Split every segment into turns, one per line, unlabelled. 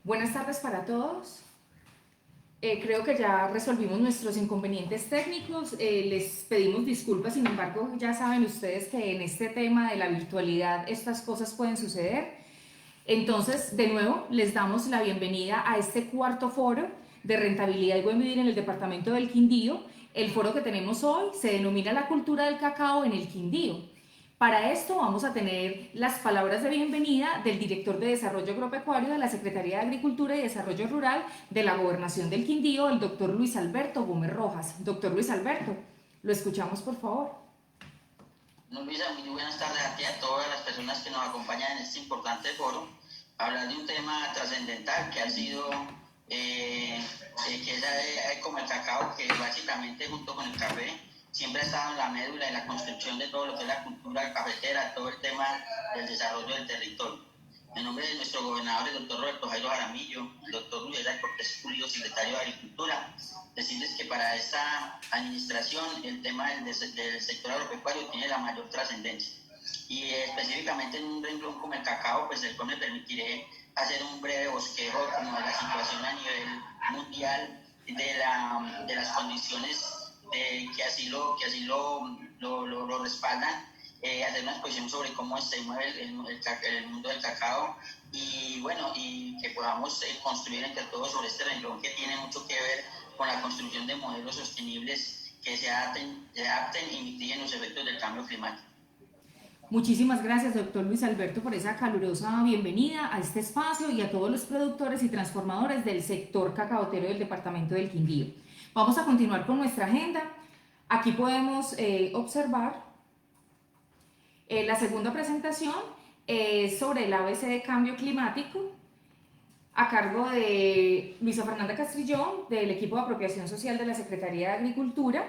Buenas tardes para todos. Creo que ya resolvimos nuestros inconvenientes técnicos. Les pedimos disculpas, sin embargo, ya saben ustedes que en este tema de la virtualidad estas cosas pueden suceder. Entonces, de nuevo, les damos la bienvenida a este cuarto foro de rentabilidad y buen vivir en el departamento del Quindío. El foro que tenemos hoy se denomina La cultura del cacao en el Quindío. Para esto vamos a tener las palabras de bienvenida del director de Desarrollo Agropecuario de la Secretaría de Agricultura y Desarrollo Rural de la Gobernación del Quindío, el doctor Luis Alberto Gómez Rojas. Doctor Luis Alberto, lo escuchamos por favor.
No, Luisa, muy buenas tardes a ti y a todas las personas que nos acompañan en este importante foro. Hablar de un tema trascendental que ha sido, que es como el cacao, que básicamente junto con el café siempre ha estado en la médula de la construcción de todo lo que es la cultura cafetera, todo el tema del desarrollo del territorio. En nombre de nuestro gobernador, el doctor Roberto Jairo Jaramillo, el doctor Luis Cortés Pulido, secretario de Agricultura, decirles que para esta administración el tema del sector agropecuario tiene la mayor trascendencia. Y específicamente en un renglón como el cacao, pues después me permitiré hacer un breve bosquejo como de la situación a nivel mundial, de las condiciones que así lo respaldan, hacer una exposición sobre cómo se mueve el mundo del cacao y bueno, y que podamos construir entre todos sobre este renglón que tiene mucho que ver con la construcción de modelos sostenibles que se adapten y mitiguen los efectos del cambio climático.
Muchísimas gracias, doctor Luis Alberto, por esa calurosa bienvenida a este espacio y a todos los productores y transformadores del sector cacaotero del departamento del Quindío. Vamos a continuar con nuestra agenda. Aquí podemos observar la segunda presentación sobre el ABC de cambio climático a cargo de Luisa Fernanda Castrillón del equipo de apropiación social de la Secretaría de Agricultura.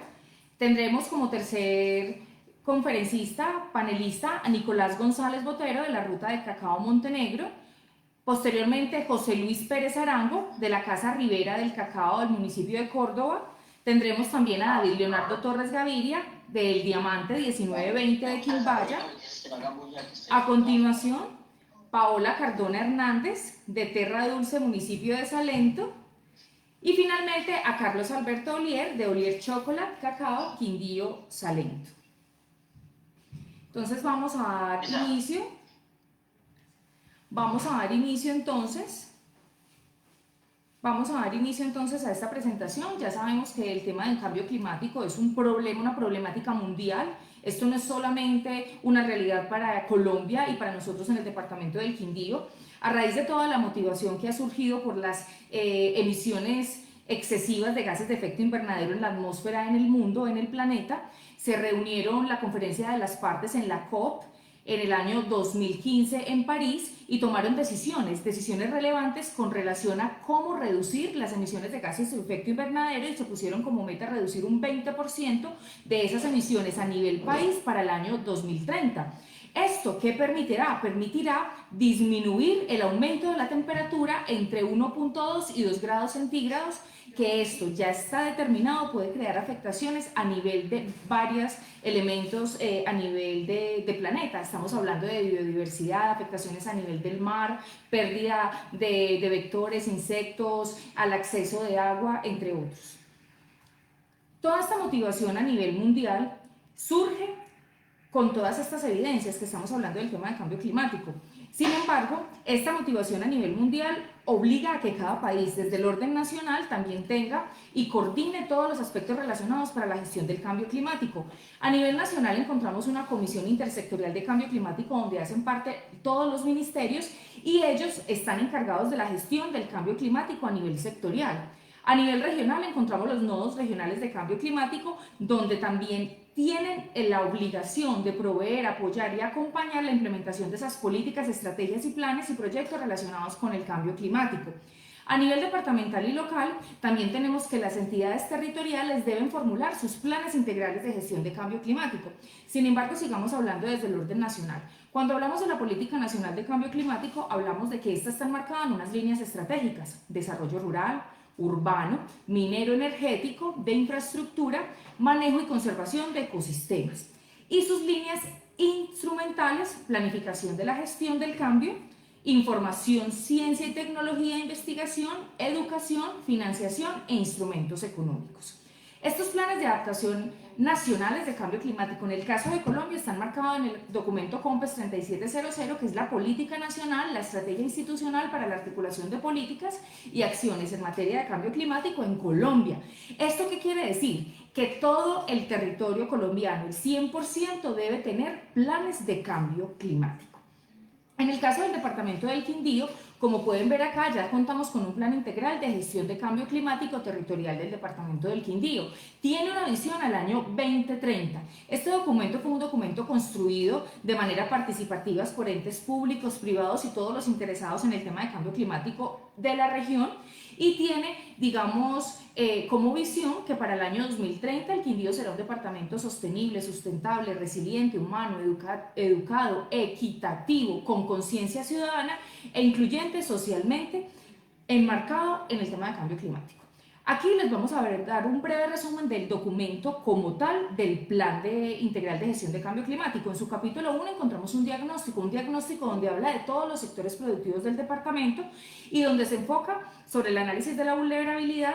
Tendremos como tercer conferencista, panelista, a Nicolás González Botero de la Ruta de Cacao Montenegro. Posteriormente, José Luis Pérez Arango de la Casa Ribera del Cacao del municipio de Córdoba. Tendremos también a David Leonardo Torres Gaviria del Diamante 1920 de Quimbaya. A continuación, Paola Cardona Hernández de Terra Dulce, municipio de Salento. Y finalmente a Carlos Alberto Olier de Olier Chocolate Cacao, Quindío, Salento. Entonces vamos a dar inicio. Vamos a dar inicio entonces a esta presentación. Ya sabemos que el tema del cambio climático es un problema, una problemática mundial. Esto no es solamente una realidad para Colombia y para nosotros en el departamento del Quindío. A raíz de toda la motivación que ha surgido por las emisiones excesivas de gases de efecto invernadero en la atmósfera, en el mundo, en el planeta, se reunieron la conferencia de las partes en la COP en el año 2015 en París y tomaron decisiones relevantes con relación a cómo reducir las emisiones de gases de efecto invernadero y se pusieron como meta reducir un 20% de esas emisiones a nivel país para el año 2030. ¿Esto qué permitirá? Permitirá disminuir el aumento de la temperatura entre 1.2 y 2 grados centígrados, que esto ya está determinado, puede crear afectaciones a nivel de varios elementos a nivel de planeta. Estamos hablando de biodiversidad, afectaciones a nivel del mar, pérdida de vectores, insectos, al acceso de agua, entre otros. Toda esta motivación a nivel mundial surge con todas estas evidencias que estamos hablando del tema del cambio climático. Sin embargo, esta motivación a nivel mundial obliga a que cada país, desde el orden nacional, también tenga y coordine todos los aspectos relacionados para la gestión del cambio climático. A nivel nacional encontramos una comisión intersectorial de cambio climático donde hacen parte todos los ministerios y ellos están encargados de la gestión del cambio climático a nivel sectorial. A nivel regional encontramos los nodos regionales de cambio climático donde también tienen la obligación de proveer, apoyar y acompañar la implementación de esas políticas, estrategias y planes y proyectos relacionados con el cambio climático. A nivel departamental y local, también tenemos que las entidades territoriales deben formular sus planes integrales de gestión de cambio climático. Sin embargo, sigamos hablando desde el orden nacional. Cuando hablamos de la Política Nacional de Cambio Climático, hablamos de que esta está enmarcada en unas líneas estratégicas: desarrollo rural, urbano, minero energético, de infraestructura, manejo y conservación de ecosistemas. Y sus líneas instrumentales: planificación de la gestión del cambio, información, ciencia y tecnología, investigación, educación, financiación e instrumentos económicos. Estos planes de adaptación nacionales de cambio climático, en el caso de Colombia, están marcados en el documento COMPES 3700, que es la política nacional, la estrategia institucional para la articulación de políticas y acciones en materia de cambio climático en Colombia. ¿Esto qué quiere decir? Que todo el territorio colombiano, el 100%, debe tener planes de cambio climático. En el caso del departamento del Quindío, como pueden ver acá, ya contamos con un plan integral de gestión de cambio climático territorial del departamento del Quindío. Tiene una visión al año 2030. Este documento fue un documento construido de manera participativa por entes públicos, privados y todos los interesados en el tema de cambio climático de la región, y tiene, digamos, como visión que para el año 2030 el Quindío será un departamento sostenible, sustentable, resiliente, humano, educado, equitativo, con conciencia ciudadana e incluyente socialmente, enmarcado en el tema de cambio climático. Aquí les vamos a dar un breve resumen del documento como tal del Plan Integral de Gestión de Cambio Climático. En su capítulo 1 encontramos un diagnóstico donde habla de todos los sectores productivos del departamento y donde se enfoca sobre el análisis de la vulnerabilidad,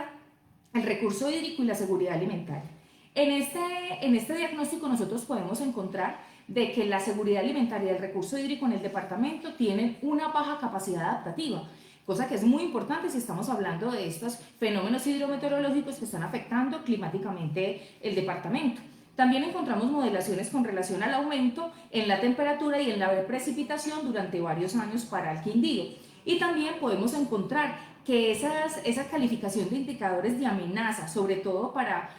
el recurso hídrico y la seguridad alimentaria. En este diagnóstico nosotros podemos encontrar de que la seguridad alimentaria y el recurso hídrico en el departamento tienen una baja capacidad adaptativa, cosa que es muy importante si estamos hablando de estos fenómenos hidrometeorológicos que están afectando climáticamente el departamento. También encontramos modelaciones con relación al aumento en la temperatura y en la precipitación durante varios años para el Quindío. Y también podemos encontrar que esa calificación de indicadores de amenaza, sobre todo para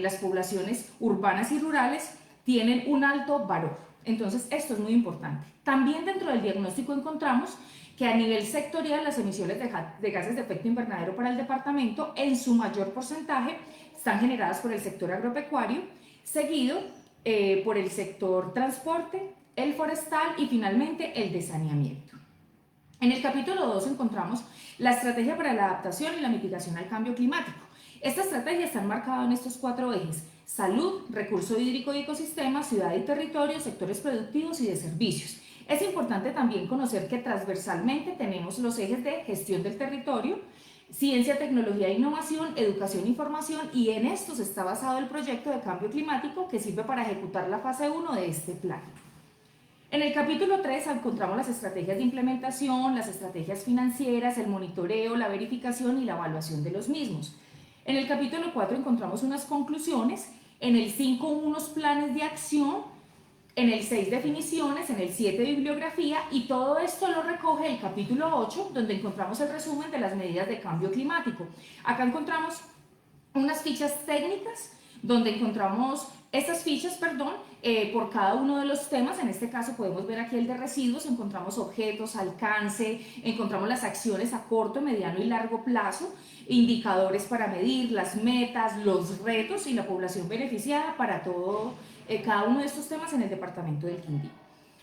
las poblaciones urbanas y rurales, tienen un alto valor. Entonces, esto es muy importante. También dentro del diagnóstico encontramos que a nivel sectorial las emisiones de gases de efecto invernadero para el departamento en su mayor porcentaje están generadas por el sector agropecuario, seguido por el sector transporte, el forestal y finalmente el de saneamiento. En el capítulo 2 encontramos la estrategia para la adaptación y la mitigación al cambio climático. Esta estrategia está enmarcada en estos 4 ejes: salud, recurso hídrico y ecosistema, ciudad y territorio, sectores productivos y de servicios. Es importante también conocer que transversalmente tenemos los ejes de gestión del territorio, ciencia, tecnología e innovación, educación e información, y en estos está basado el proyecto de cambio climático que sirve para ejecutar la fase 1 de este plan. En el capítulo 3 encontramos las estrategias de implementación, las estrategias financieras, el monitoreo, la verificación y la evaluación de los mismos. En el capítulo 4 encontramos unas conclusiones, en el 5 unos planes de acción, en el 6 definiciones, en el 7 bibliografía, y todo esto lo recoge el capítulo 8, donde encontramos el resumen de las medidas de cambio climático. Acá encontramos unas fichas técnicas, donde encontramos estas fichas, por cada uno de los temas. En este caso podemos ver aquí el de residuos, encontramos objetos, alcance, encontramos las acciones a corto, mediano y largo plazo, indicadores para medir, las metas, los retos y la población beneficiada para cada uno de estos temas en el departamento del Quindío.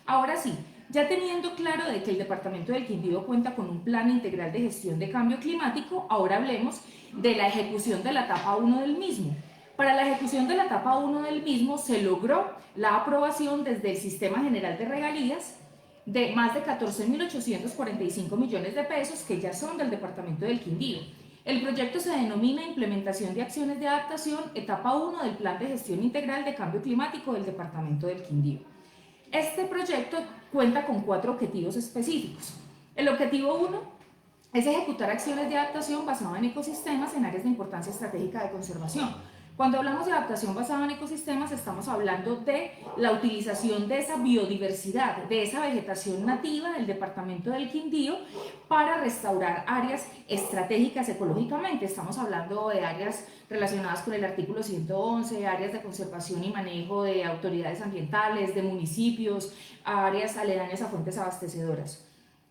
Ahora sí, ya teniendo claro de que el departamento del Quindío cuenta con un plan integral de gestión de cambio climático, ahora hablemos de la ejecución de la etapa 1 del mismo. Para la ejecución de la etapa 1 del mismo se logró la aprobación desde el Sistema General de Regalías de más de 14.845 millones de pesos que ya son del departamento del Quindío. El proyecto se denomina Implementación de Acciones de Adaptación, etapa 1 del Plan de Gestión Integral de Cambio Climático del departamento del Quindío. Este proyecto cuenta con 4 objetivos específicos. El objetivo 1 es ejecutar acciones de adaptación basadas en ecosistemas en áreas de importancia estratégica de conservación. Cuando hablamos de adaptación basada en ecosistemas, estamos hablando de la utilización de esa biodiversidad, de esa vegetación nativa del departamento del Quindío para restaurar áreas estratégicas ecológicamente. Estamos hablando de áreas relacionadas con el artículo 111, áreas de conservación y manejo de autoridades ambientales, de municipios, áreas aledañas a fuentes abastecedoras.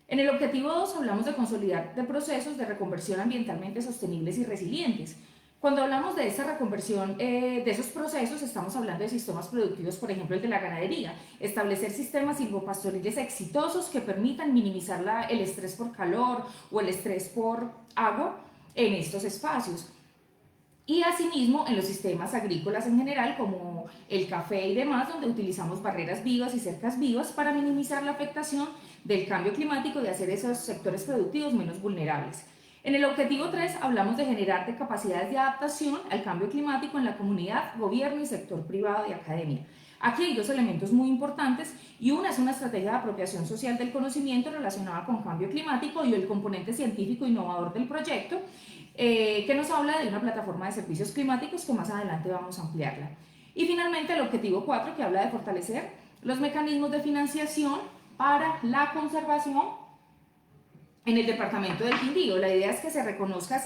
En el objetivo 2 hablamos de consolidar de procesos de reconversión ambientalmente sostenibles y resilientes. Cuando hablamos de esta reconversión, de esos procesos, estamos hablando de sistemas productivos, por ejemplo el de la ganadería, establecer sistemas silvopastoriles exitosos que permitan minimizar el estrés por calor o el estrés por agua en estos espacios. Y asimismo en los sistemas agrícolas en general, como el café y demás, donde utilizamos barreras vivas y cercas vivas para minimizar la afectación del cambio climático y hacer esos sectores productivos menos vulnerables. En el objetivo 3 hablamos de generar de capacidades de adaptación al cambio climático en la comunidad, gobierno y sector privado y academia. Aquí hay dos elementos muy importantes y una es una estrategia de apropiación social del conocimiento relacionada con cambio climático y el componente científico innovador del proyecto, que nos habla de una plataforma de servicios climáticos que más adelante vamos a ampliarla. Y finalmente el objetivo 4 que habla de fortalecer los mecanismos de financiación para la conservación en el departamento del Quindío. La idea es que se reconozcan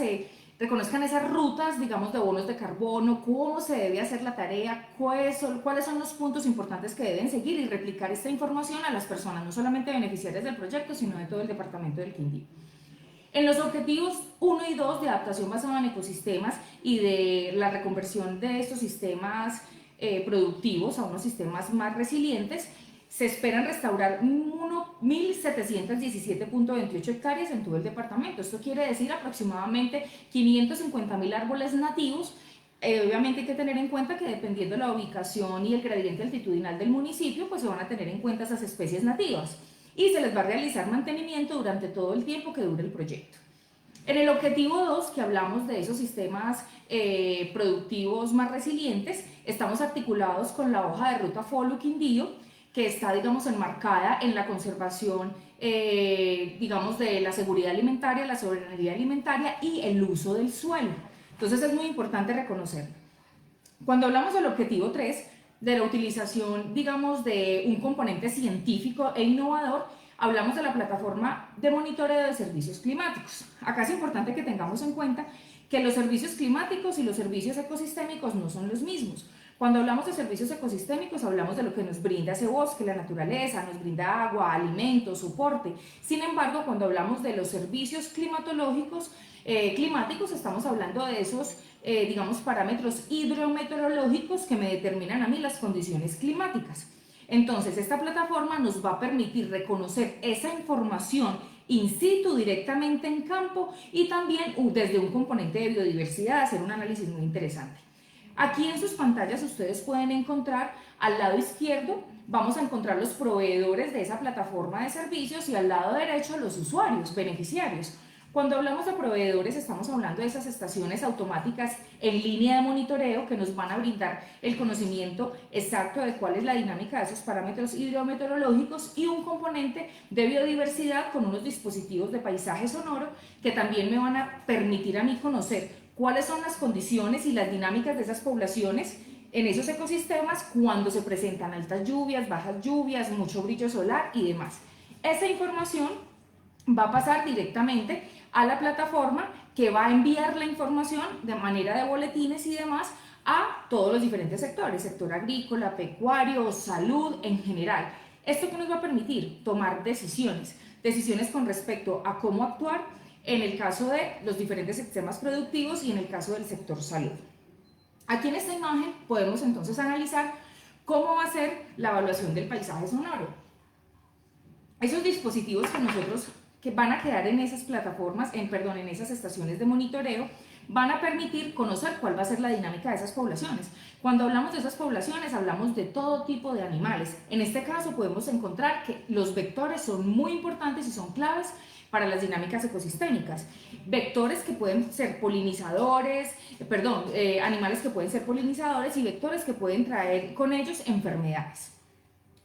esas rutas, digamos, de bonos de carbono, cómo se debe hacer la tarea, cuáles son los puntos importantes que deben seguir y replicar esta información a las personas, no solamente beneficiarias del proyecto, sino de todo el departamento del Quindío. En los objetivos 1 y 2 de adaptación basada en ecosistemas y de la reconversión de estos sistemas productivos a unos sistemas más resilientes, se esperan restaurar 1.717.28 hectáreas en todo el departamento. Esto quiere decir aproximadamente 550.000 árboles nativos. Obviamente hay que tener en cuenta que dependiendo de la ubicación y el gradiente altitudinal del municipio, pues se van a tener en cuenta esas especies nativas y se les va a realizar mantenimiento durante todo el tiempo que dure el proyecto. En el objetivo 2, que hablamos de esos sistemas productivos más resilientes, estamos articulados con la hoja de ruta Folo Quindío, que está, digamos, enmarcada en la conservación, digamos, de la seguridad alimentaria, la soberanía alimentaria y el uso del suelo. Entonces es muy importante reconocerlo. Cuando hablamos del objetivo 3, de la utilización, digamos, de un componente científico e innovador, hablamos de la plataforma de monitoreo de servicios climáticos. Acá es importante que tengamos en cuenta que los servicios climáticos y los servicios ecosistémicos no son los mismos. Cuando hablamos de servicios ecosistémicos, hablamos de lo que nos brinda ese bosque, la naturaleza, nos brinda agua, alimentos, soporte. Sin embargo, cuando hablamos de los servicios climatológicos, climáticos, estamos hablando de esos, digamos, parámetros hidrometeorológicos que me determinan a mí las condiciones climáticas. Entonces, esta plataforma nos va a permitir reconocer esa información in situ, directamente en campo, y también desde un componente de biodiversidad, hacer un análisis muy interesante. Aquí en sus pantallas ustedes pueden encontrar, al lado izquierdo vamos a encontrar los proveedores de esa plataforma de servicios y al lado derecho los usuarios, beneficiarios. Cuando hablamos de proveedores estamos hablando de esas estaciones automáticas en línea de monitoreo que nos van a brindar el conocimiento exacto de cuál es la dinámica de esos parámetros hidrometeorológicos y un componente de biodiversidad con unos dispositivos de paisaje sonoro que también me van a permitir a mí conocer cuáles son las condiciones y las dinámicas de esas poblaciones en esos ecosistemas cuando se presentan altas lluvias, bajas lluvias, mucho brillo solar y demás. Esa información va a pasar directamente a la plataforma que va a enviar la información de manera de boletines y demás a todos los diferentes sectores, sector agrícola, pecuario, salud en general. ¿Esto qué nos va a permitir? Tomar decisiones con respecto a cómo actuar en el caso de los diferentes sistemas productivos y en el caso del sector salud. Aquí en esta imagen podemos entonces analizar cómo va a ser la evaluación del paisaje sonoro. Esos dispositivos que van a quedar en esas plataformas, en esas estaciones de monitoreo, van a permitir conocer cuál va a ser la dinámica de esas poblaciones. Cuando hablamos de esas poblaciones, hablamos de todo tipo de animales. En este caso podemos encontrar que los vectores son muy importantes y son claves para las dinámicas ecosistémicas. Vectores que pueden ser polinizadores, animales que pueden ser polinizadores y vectores que pueden traer con ellos enfermedades.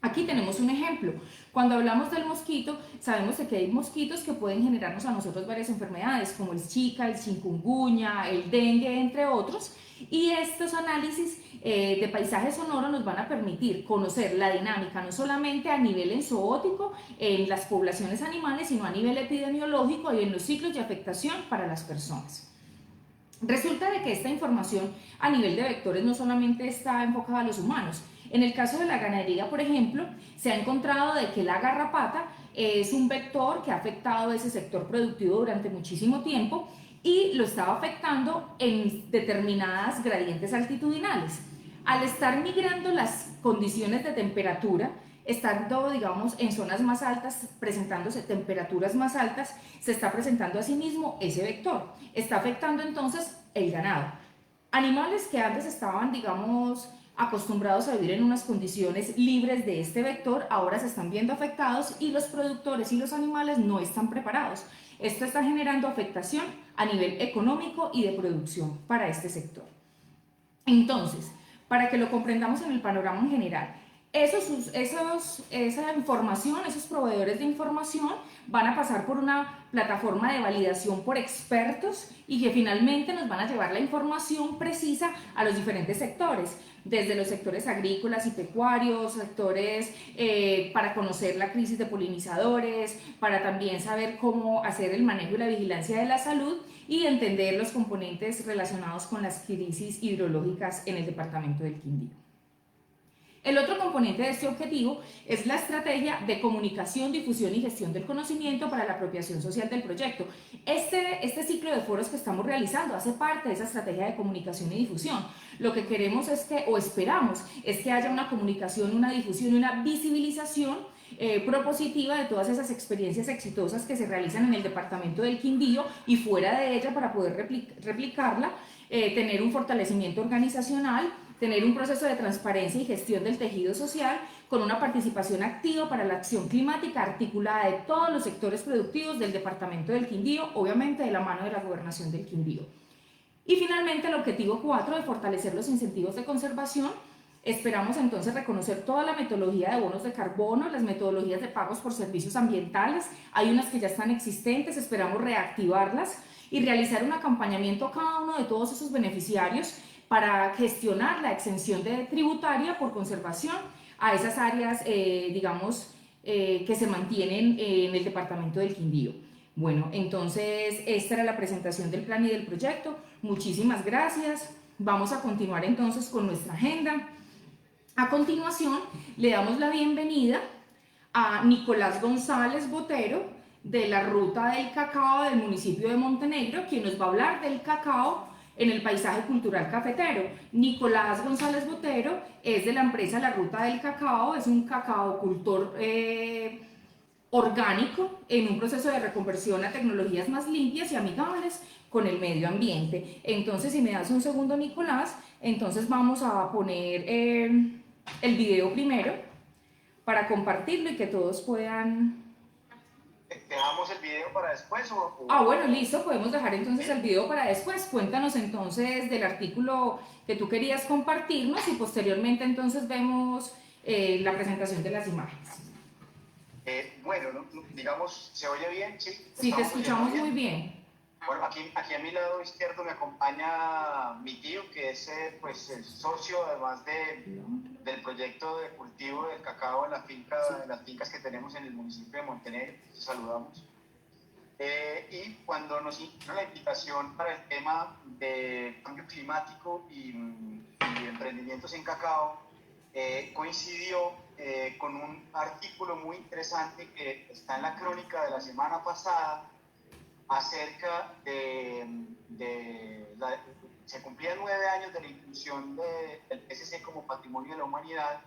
Aquí tenemos un ejemplo. Cuando hablamos del mosquito, sabemos que hay mosquitos que pueden generarnos a nosotros varias enfermedades, como el Zika, el chikungunya, el dengue, entre otros. Y estos análisis de paisaje sonoro nos van a permitir conocer la dinámica no solamente a nivel enzoótico en las poblaciones animales, sino a nivel epidemiológico y en los ciclos de afectación para las personas. Resulta de que esta información a nivel de vectores no solamente está enfocada a los humanos. En el caso de la ganadería, por ejemplo, se ha encontrado de que la garrapata es un vector que ha afectado ese sector productivo durante muchísimo tiempo y lo estaba afectando en determinadas gradientes altitudinales. Al estar migrando las condiciones de temperatura, estando, digamos, en zonas más altas, presentándose temperaturas más altas, se está presentando asimismo ese vector. Está afectando entonces el ganado. Animales que antes estaban, digamos, acostumbrados a vivir en unas condiciones libres de este vector, ahora se están viendo afectados y los productores y los animales no están preparados. Esto está generando afectación a nivel económico y de producción para este sector. Entonces, para que lo comprendamos en el panorama en general, esa información, esos proveedores de información van a pasar por una plataforma de validación por expertos y que finalmente nos van a llevar la información precisa a los diferentes sectores, desde los sectores agrícolas y pecuarios, sectores para conocer la crisis de polinizadores, para también saber cómo hacer el manejo y la vigilancia de la salud y entender los componentes relacionados con las crisis hidrológicas en el departamento del Quindío. El otro componente de este objetivo es la estrategia de comunicación, difusión y gestión del conocimiento para la apropiación social del proyecto. Este ciclo de foros que estamos realizando hace parte de esa estrategia de comunicación y difusión. Lo que queremos es que, o esperamos, es que haya una comunicación, una difusión y una visibilización propositiva de todas esas experiencias exitosas que se realizan en el departamento del Quindío y fuera de ella para poder replicarla, tener un fortalecimiento organizacional, tener un proceso de transparencia y gestión del tejido social con una participación activa para la acción climática articulada de todos los sectores productivos del departamento del Quindío, obviamente de la mano de la gobernación del Quindío. Y finalmente el objetivo 4 de fortalecer los incentivos de conservación. Esperamos entonces reconocer toda la metodología de bonos de carbono, las metodologías de pagos por servicios ambientales, hay unas que ya están existentes, esperamos reactivarlas y realizar un acompañamiento a cada uno de todos esos beneficiarios para gestionar la exención tributaria por conservación a esas áreas, que se mantienen en el departamento del Quindío. Bueno, entonces esta era la presentación del plan y del proyecto. Muchísimas gracias. Vamos a continuar entonces con nuestra agenda. A continuación, le damos la bienvenida a Nicolás González Botero, de la Ruta del Cacao del municipio de Montenegro, quien nos va a hablar del cacao en el paisaje cultural cafetero. Nicolás González Botero es de la empresa La Ruta del Cacao, es un cacaocultor orgánico en un proceso de reconversión a tecnologías más limpias y amigables con el medio ambiente. Entonces, si me das un segundo, Nicolás, entonces vamos a poner el video primero para compartirlo y que todos puedan...
¿Dejamos el video para después o...?
Ah, bueno, listo, podemos dejar entonces el video para después. Cuéntanos entonces del artículo que tú querías compartirnos y posteriormente entonces vemos la presentación de las imágenes.
Bueno, digamos, ¿se oye bien? Sí,
sí, te escuchamos muy bien.
Bueno, aquí a mi lado izquierdo me acompaña mi tío, que es pues, el socio, además del proyecto de cultivo del cacao en las fincas que tenemos en el municipio de Montenegro. Saludamos. Y cuando nos hicieron la invitación para el tema de cambio climático y emprendimientos en cacao, coincidió con un artículo muy interesante que está en la crónica de la semana pasada acerca se cumplían 9 años de la inclusión del PCC como Patrimonio de la Humanidad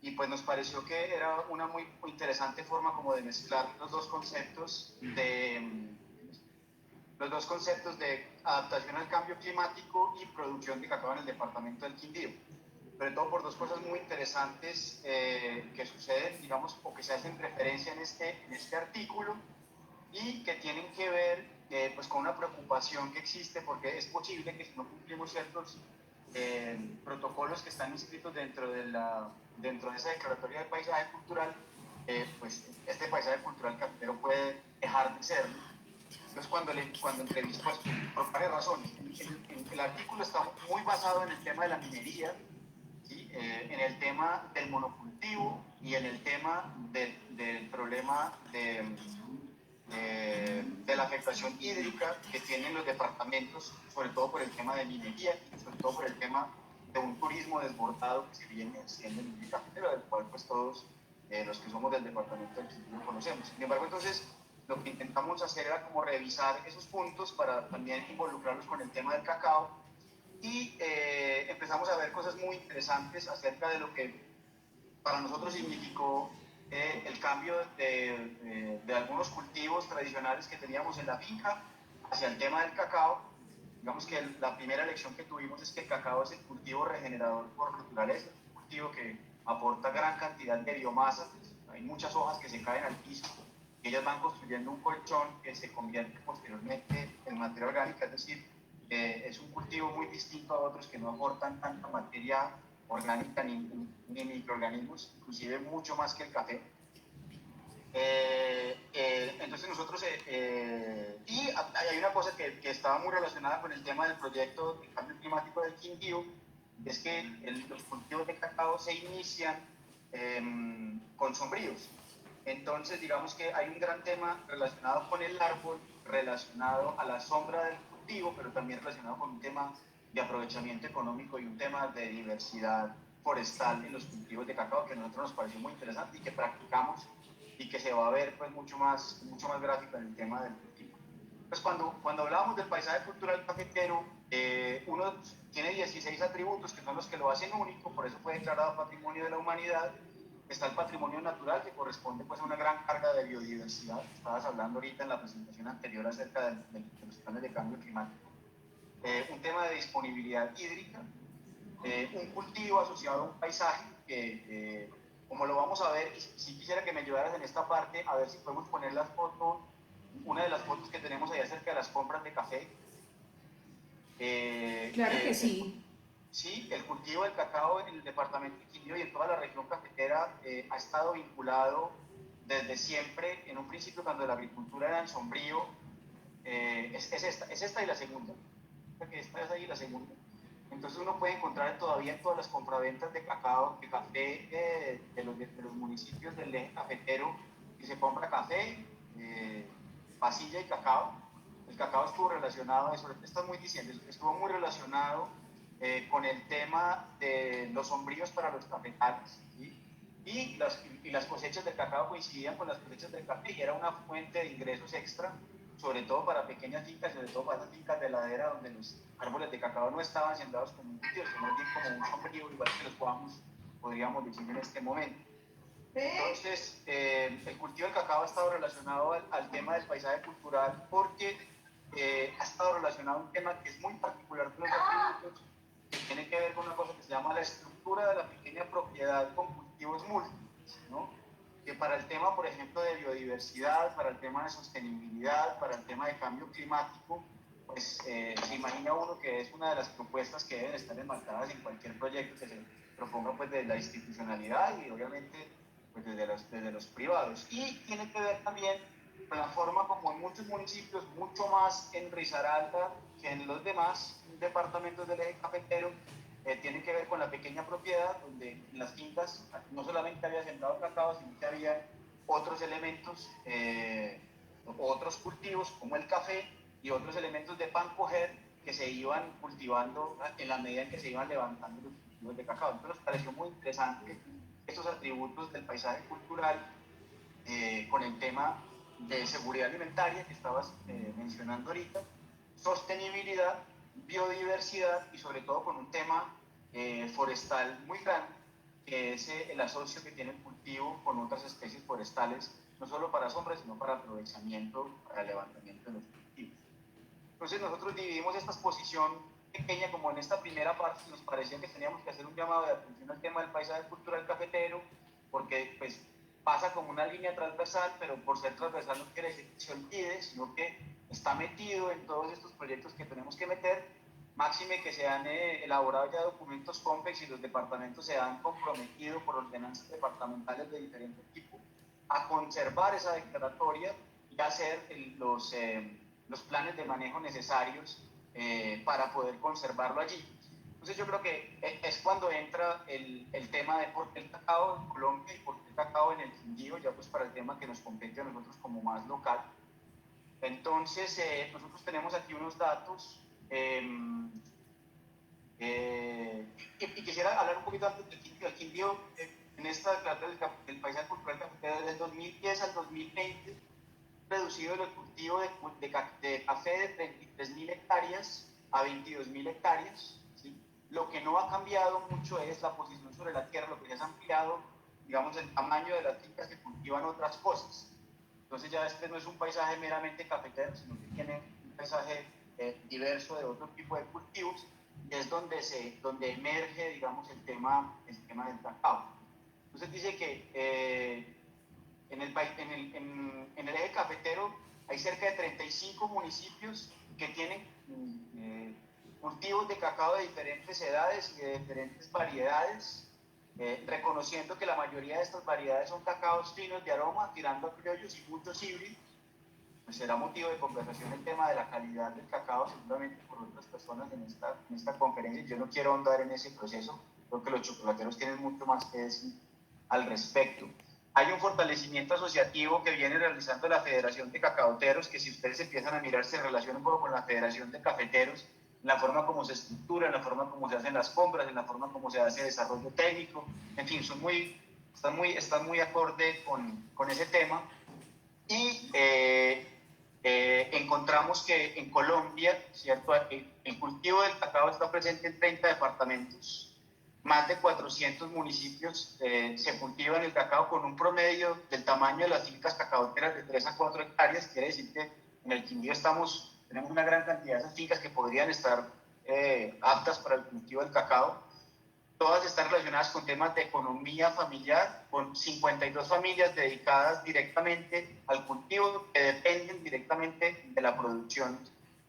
y pues nos pareció que era una muy interesante forma como de mezclar los dos conceptos de adaptación al cambio climático y producción de cacao en el departamento del Quindío, sobre todo por dos cosas muy interesantes que suceden, digamos, o que se hacen referencia en este artículo y que tienen que ver pues con una preocupación que existe porque es posible que si no cumplimos ciertos protocolos que están inscritos dentro de esa declaratoria del paisaje cultural, pues este paisaje cultural cafetero puede dejar de ser. Entonces cuando entrevisto, pues, por varias razones, el artículo está muy basado en el tema de la minería, ¿sí? En el tema del monocultivo y en el tema del problema de la afectación hídrica que tienen los departamentos, sobre todo por el tema de minería y sobre todo por el tema de un turismo desbordado que se viene haciendo en el cafetero, del cual pues todos los que somos del departamento del Quindío conocemos. Sin embargo, entonces lo que intentamos hacer era como revisar esos puntos para también involucrarlos con el tema del cacao y empezamos a ver cosas muy interesantes acerca de lo que para nosotros significó el cambio de algunos cultivos tradicionales que teníamos en la finca hacia el tema del cacao digamos que la primera lección que tuvimos es que el cacao es el cultivo regenerador por naturaleza, es un cultivo que aporta gran cantidad de biomasa, hay muchas hojas que se caen al piso, y ellas van construyendo un colchón que se convierte posteriormente en materia orgánica, es decir, es un cultivo muy distinto a otros que no aportan tanta materia orgánica ni microorganismos, inclusive mucho más que el café. Entonces nosotros, y hay una cosa que estaba muy relacionada con el tema del proyecto de cambio climático del Quindío, es que los cultivos de cacao se inician con sombríos. Entonces digamos que hay un gran tema relacionado con el árbol, relacionado a la sombra del cultivo, pero también relacionado con un tema de aprovechamiento económico y un tema de diversidad forestal en los cultivos de cacao que a nosotros nos pareció muy interesante y que practicamos y que se va a ver pues mucho más gráfico en el tema del cultivo. Pues cuando hablábamos del paisaje cultural cafetero, uno tiene 16 atributos que son los que lo hacen único, por eso fue declarado Patrimonio de la Humanidad. Está el patrimonio natural, que corresponde pues a una gran carga de biodiversidad. Estabas hablando ahorita en la presentación anterior acerca de los planes de cambio climático. Un tema de disponibilidad hídrica, un cultivo asociado a un paisaje que, como lo vamos a ver, y si quisiera que me ayudaras en esta parte, a ver si podemos poner las fotos, una de las fotos que tenemos ahí acerca de las compras de café.
Claro que sí.
Sí, el cultivo del cacao en el departamento de Quindío y en toda la región cafetera ha estado vinculado desde siempre, en un principio cuando la agricultura era en sombrío, es esta y la segunda, esta es ahí la segunda. Entonces uno puede encontrar todavía en todas las compraventas de cacao, de café de los municipios del eje cafetero, que se compra café, pasilla y cacao. El cacao estuvo relacionado, eso está muy diciendo, estuvo muy relacionado con el tema de los sombríos para los cafetales, ¿sí? y las cosechas del cacao coincidían con las cosechas del café y era una fuente de ingresos extra, sobre todo para pequeñas fincas, sobre todo para esas fincas de ladera donde los árboles de cacao no estaban sembrados como un cultivo, sino bien como un sombrío, igual que los podríamos decir en este momento. Entonces, el cultivo del cacao ha estado relacionado al tema del paisaje cultural porque ha estado relacionado a un tema que es muy particular de los atributos, que tiene que ver con una cosa que se llama la estructura de la pequeña propiedad con cultivos múltiples, ¿no? Que para el tema, por ejemplo, de biodiversidad, para el tema de sostenibilidad, para el tema de cambio climático, pues se imagina uno que es una de las propuestas que deben estar enmarcadas en cualquier proyecto que se proponga pues desde la institucionalidad y obviamente pues desde los privados. Y tiene que ver también con la forma como en muchos municipios, mucho más en Risaralda que en los demás departamentos del eje cafetero, tiene que ver con la pequeña propiedad, donde en las fincas no solamente había sembrado cacao, sino que había otros elementos, otros cultivos como el café y otros elementos de pan coger que se iban cultivando en la medida en que se iban levantando los cultivos de cacao. Entonces nos pareció muy interesante estos atributos del paisaje cultural con el tema de seguridad alimentaria que estabas mencionando ahorita, sostenibilidad, biodiversidad y sobre todo con un tema forestal muy grande, que es el asocio que tiene el cultivo con otras especies forestales, no solo para sombra, sino para aprovechamiento, para levantamiento de los cultivos. Entonces nosotros dividimos esta exposición pequeña, como en esta primera parte nos parecía que teníamos que hacer un llamado de atención al tema del paisaje cultural cafetero, porque pues pasa como una línea transversal, pero por ser transversal no quiere decir que se olvide, sino que está metido en todos estos proyectos que tenemos que meter, máxime que se han elaborado ya documentos COMPEX y los departamentos se han comprometido por ordenanzas departamentales de diferente tipo a conservar esa declaratoria y hacer los planes de manejo necesarios para poder conservarlo allí. Entonces yo creo que es cuando entra el tema de por qué el cacao en Colombia y por qué el cacao en el Quindío, ya pues para el tema que nos compete a nosotros como más local. Entonces nosotros tenemos aquí unos datos y quisiera hablar un poquito antes del Quindío. El Quindío en esta declaración del paisaje cultural cafetero desde el 2010 al 2020 reducido el cultivo de café de 33.000 hectáreas a 22.000 hectáreas. ¿Sí? Lo que no ha cambiado mucho es la posición sobre la tierra, lo que ya se ha ampliado, digamos, el tamaño de las fincas que cultivan otras cosas. Entonces ya este no es un paisaje meramente cafetero, sino que tiene un paisaje diverso de otro tipo de cultivos, y es donde emerge, digamos, el tema del cacao. Entonces dice que en el eje cafetero hay cerca de 35 municipios que tienen cultivos de cacao de diferentes edades y de diferentes variedades, reconociendo que la mayoría de estas variedades son cacaos finos de aroma, tirando a criollos y muchos híbridos. Pues será motivo de conversación el tema de la calidad del cacao, seguramente por otras personas en esta conferencia. Yo no quiero ahondar en ese proceso, creo que los chocolateros tienen mucho más que decir al respecto. Hay un fortalecimiento asociativo que viene realizando la Federación de Cacaoteros, que si ustedes empiezan a mirar se relaciona un poco con la Federación de Cafeteros, en la forma como se estructura, en la forma como se hacen las compras, en la forma como se hace desarrollo técnico, en fin, están muy acorde con ese tema. Y encontramos que en Colombia, ¿cierto?, el cultivo del cacao está presente en 30 departamentos. Más de 400 municipios se cultivan el cacao con un promedio del tamaño de las fincas cacaoteras de 3 a 4 hectáreas. Quiere decir que en el Quindío tenemos una gran cantidad de esas fincas que podrían estar aptas para el cultivo del cacao. Todas están relacionadas con temas de economía familiar, con 52 familias dedicadas directamente al cultivo, que dependen directamente de la producción.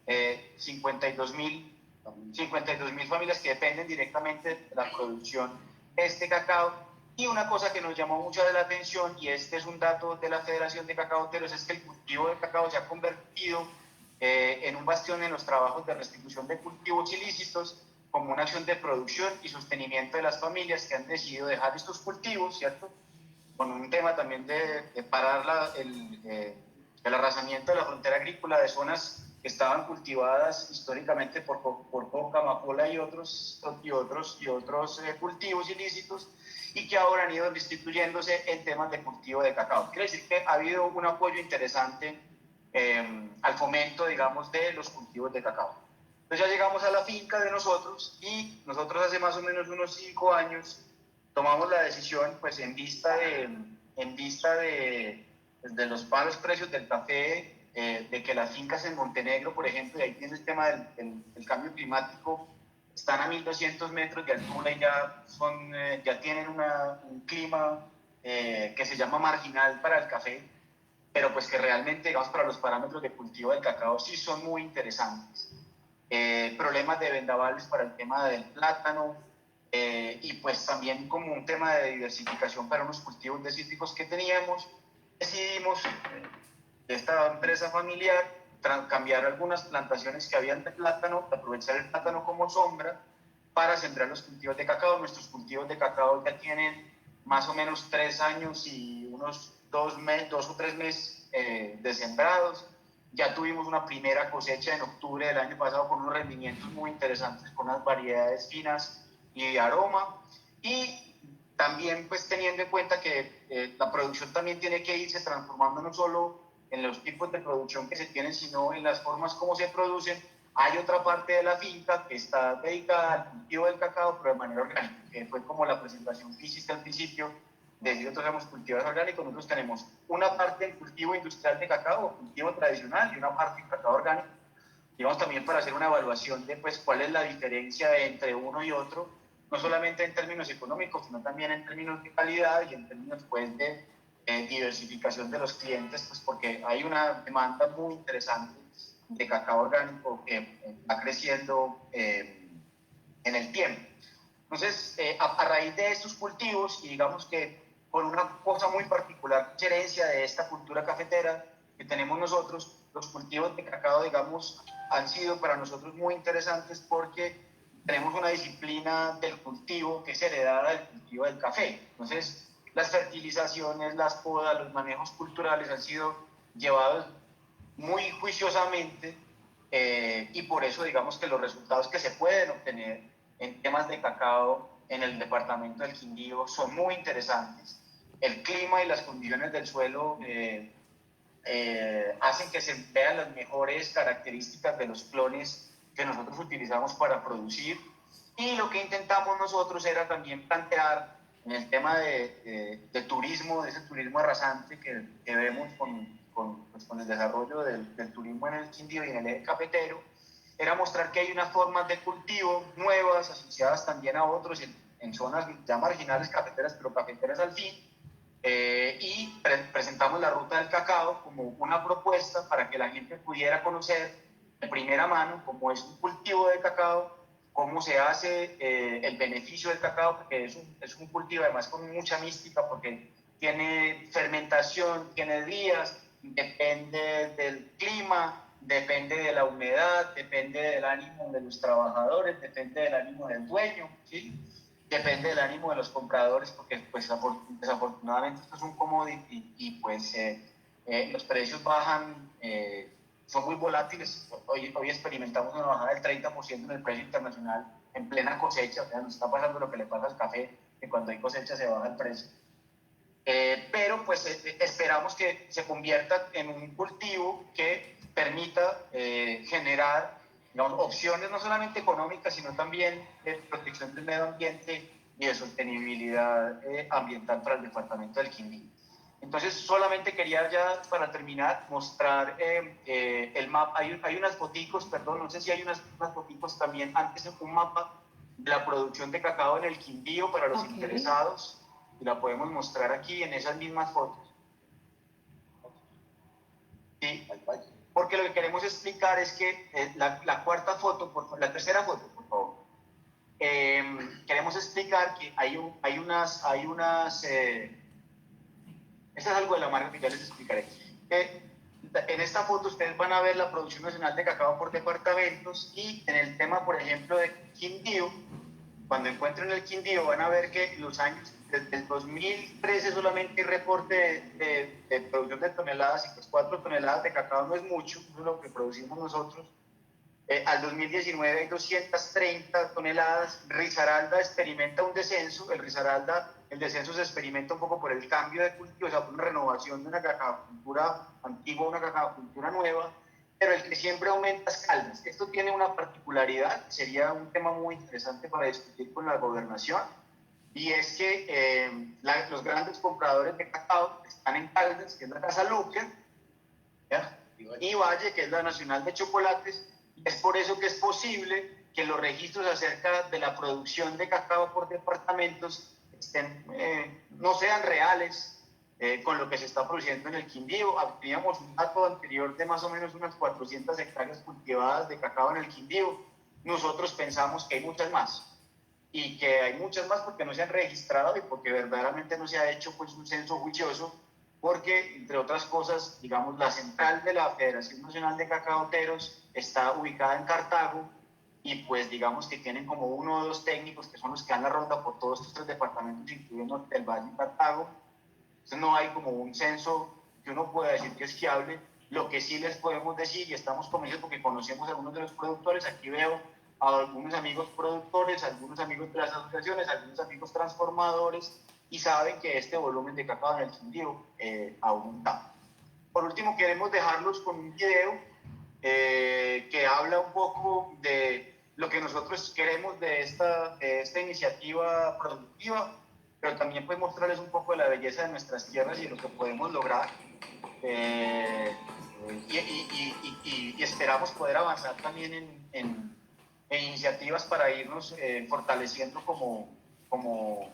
52.000 familias que dependen directamente de la producción de este cacao. Y una cosa que nos llamó mucho la atención, y este es un dato de la Federación de Cacaoteros, es que el cultivo del cacao se ha convertido en un bastión en los trabajos de restitución de cultivos ilícitos, como una acción de producción y sostenimiento de las familias que han decidido dejar estos cultivos, ¿cierto?, con un tema también de parar el arrasamiento de la frontera agrícola de zonas que estaban cultivadas históricamente por coca, amapola y otros cultivos ilícitos, y que ahora han ido destituyéndose en temas de cultivo de cacao. Quiere decir que ha habido un apoyo interesante al fomento, digamos, de los cultivos de cacao. Entonces ya llegamos a la finca de nosotros, y nosotros hace más o menos unos 5 años tomamos la decisión, pues en vista de los malos precios del café, de que las fincas en Montenegro, por ejemplo, y ahí tiene el tema del cambio climático, están a 1.200 metros de altura y ya tienen un clima que se llama marginal para el café, pero pues que realmente, digamos, para los parámetros de cultivo del cacao sí son muy interesantes. Problemas de vendavales para el tema del plátano, y pues también como un tema de diversificación para unos cultivos de cítricos que teníamos. Decidimos, de esta empresa familiar, cambiar algunas plantaciones que habían de plátano, aprovechar el plátano como sombra para sembrar los cultivos de cacao. Nuestros cultivos de cacao ya tienen más o menos 3 años y unos 2 o 3 meses de sembrados. Ya tuvimos una primera cosecha en octubre del año pasado con unos rendimientos muy interesantes, con unas variedades finas y de aroma. Y también, pues, teniendo en cuenta que la producción también tiene que irse transformando no solo en los tipos de producción que se tienen, sino en las formas como se producen. Hay otra parte de la finca que está dedicada al cultivo del cacao, pero de manera orgánica, que fue como la presentación que hiciste al principio. Nosotros somos cultivos orgánicos. Nosotros tenemos una parte en cultivo industrial de cacao, cultivo tradicional, y una parte en cacao orgánico. Y vamos también para hacer una evaluación de, pues, cuál es la diferencia entre uno y otro, no solamente en términos económicos, sino también en términos de calidad y en términos, pues, de diversificación de los clientes, pues porque hay una demanda muy interesante de cacao orgánico que va creciendo en el tiempo. Entonces, a raíz de estos cultivos, y digamos que con una cosa muy particular, herencia de esta cultura cafetera que tenemos nosotros, los cultivos de cacao, digamos, han sido para nosotros muy interesantes porque tenemos una disciplina del cultivo que es heredada del cultivo del café. Entonces, las fertilizaciones, las podas, los manejos culturales han sido llevados muy juiciosamente, y por eso, digamos, que los resultados que se pueden obtener en temas de cacao en el departamento del Quindío son muy interesantes. El clima y las condiciones del suelo hacen que se vean las mejores características de los clones que nosotros utilizamos para producir. Y lo que intentamos nosotros era también plantear en el tema de turismo, de ese turismo arrasante que vemos con el desarrollo del turismo en el Quindío y en el eje cafetero, era mostrar que hay unas formas de cultivo nuevas, asociadas también a otros en zonas ya marginales cafeteras, pero cafeteras al fin, y presentamos la ruta del cacao como una propuesta para que la gente pudiera conocer de primera mano cómo es un cultivo de cacao, cómo se hace el beneficio del cacao, porque es un cultivo además con mucha mística, porque tiene fermentación, tiene días, depende del clima, depende de la humedad, depende del ánimo de los trabajadores, depende del ánimo del dueño, ¿sí? Depende del ánimo de los compradores, porque pues, desafortunadamente esto es un commodity y pues los precios bajan, son muy volátiles. Hoy experimentamos una bajada del 30% en el precio internacional en plena cosecha, o sea, nos está pasando lo que le pasa al café, que cuando hay cosecha se baja el precio. Pero pues esperamos que se convierta en un cultivo que permita generar, digamos, opciones no solamente económicas, sino también de protección del medio ambiente y de sostenibilidad ambiental para el departamento del Quindío. Entonces, solamente quería ya, para terminar, mostrar el mapa. Hay unas foticos, perdón, no sé si hay unas foticos también, antes un mapa de la producción de cacao en el Quindío para los interesados, y la podemos mostrar aquí en esas mismas fotos. Sí, porque lo que queremos explicar es que la cuarta foto, la tercera foto, por favor. Queremos explicar que hay unas esto es algo de la marca que ya les explicaré. En esta foto ustedes van a ver la producción nacional de cacao por departamentos, y en el tema, por ejemplo, de Quindío, cuando encuentren el Quindío van a ver que los años, desde el 2013 solamente hay reporte de producción de toneladas, y pues 4 toneladas de cacao no es mucho, eso es lo que producimos nosotros. Al 2019 hay 230 toneladas. Risaralda experimenta un descenso. El descenso se experimenta un poco por el cambio de cultivo, o sea, por una renovación de una cacaocultura antigua a una cacaocultura nueva, pero el que siempre aumenta es Caldas. Esto tiene una particularidad, sería un tema muy interesante para discutir con la gobernación, y es que los grandes compradores de cacao están en Caldas, que es la Casa Luque, ¿ya? Y Valle, que es la Nacional de Chocolates. Es por eso que es posible que los registros acerca de la producción de cacao por departamentos no sean reales con lo que se está produciendo en el Quindío. Teníamos un dato anterior de más o menos unas 400 hectáreas cultivadas de cacao en el Quindío. Nosotros pensamos que hay muchas más, y que hay muchas más porque no se han registrado y porque verdaderamente no se ha hecho pues un censo juicioso, porque, entre otras cosas, digamos, la central de la Federación Nacional de Cacaoteros está ubicada en Cartago, y pues digamos que tienen como 1 o 2 técnicos que son los que dan la ronda por todos estos 3 departamentos, incluyendo el Valle y Cartago. Entonces no hay como un censo que uno pueda decir que es fiable. Lo que sí les podemos decir, y estamos convencidos porque conocemos a algunos de los productores, aquí veo a algunos amigos productores, algunos amigos de las asociaciones, algunos amigos transformadores, y saben que este volumen de cacao en el Quindío aumenta. Por último, queremos dejarlos con un video que habla un poco de lo que nosotros queremos de esta iniciativa productiva, pero también pues mostrarles un poco de la belleza de nuestras tierras y de lo que podemos lograr. Y esperamos poder avanzar también en iniciativas para irnos fortaleciendo como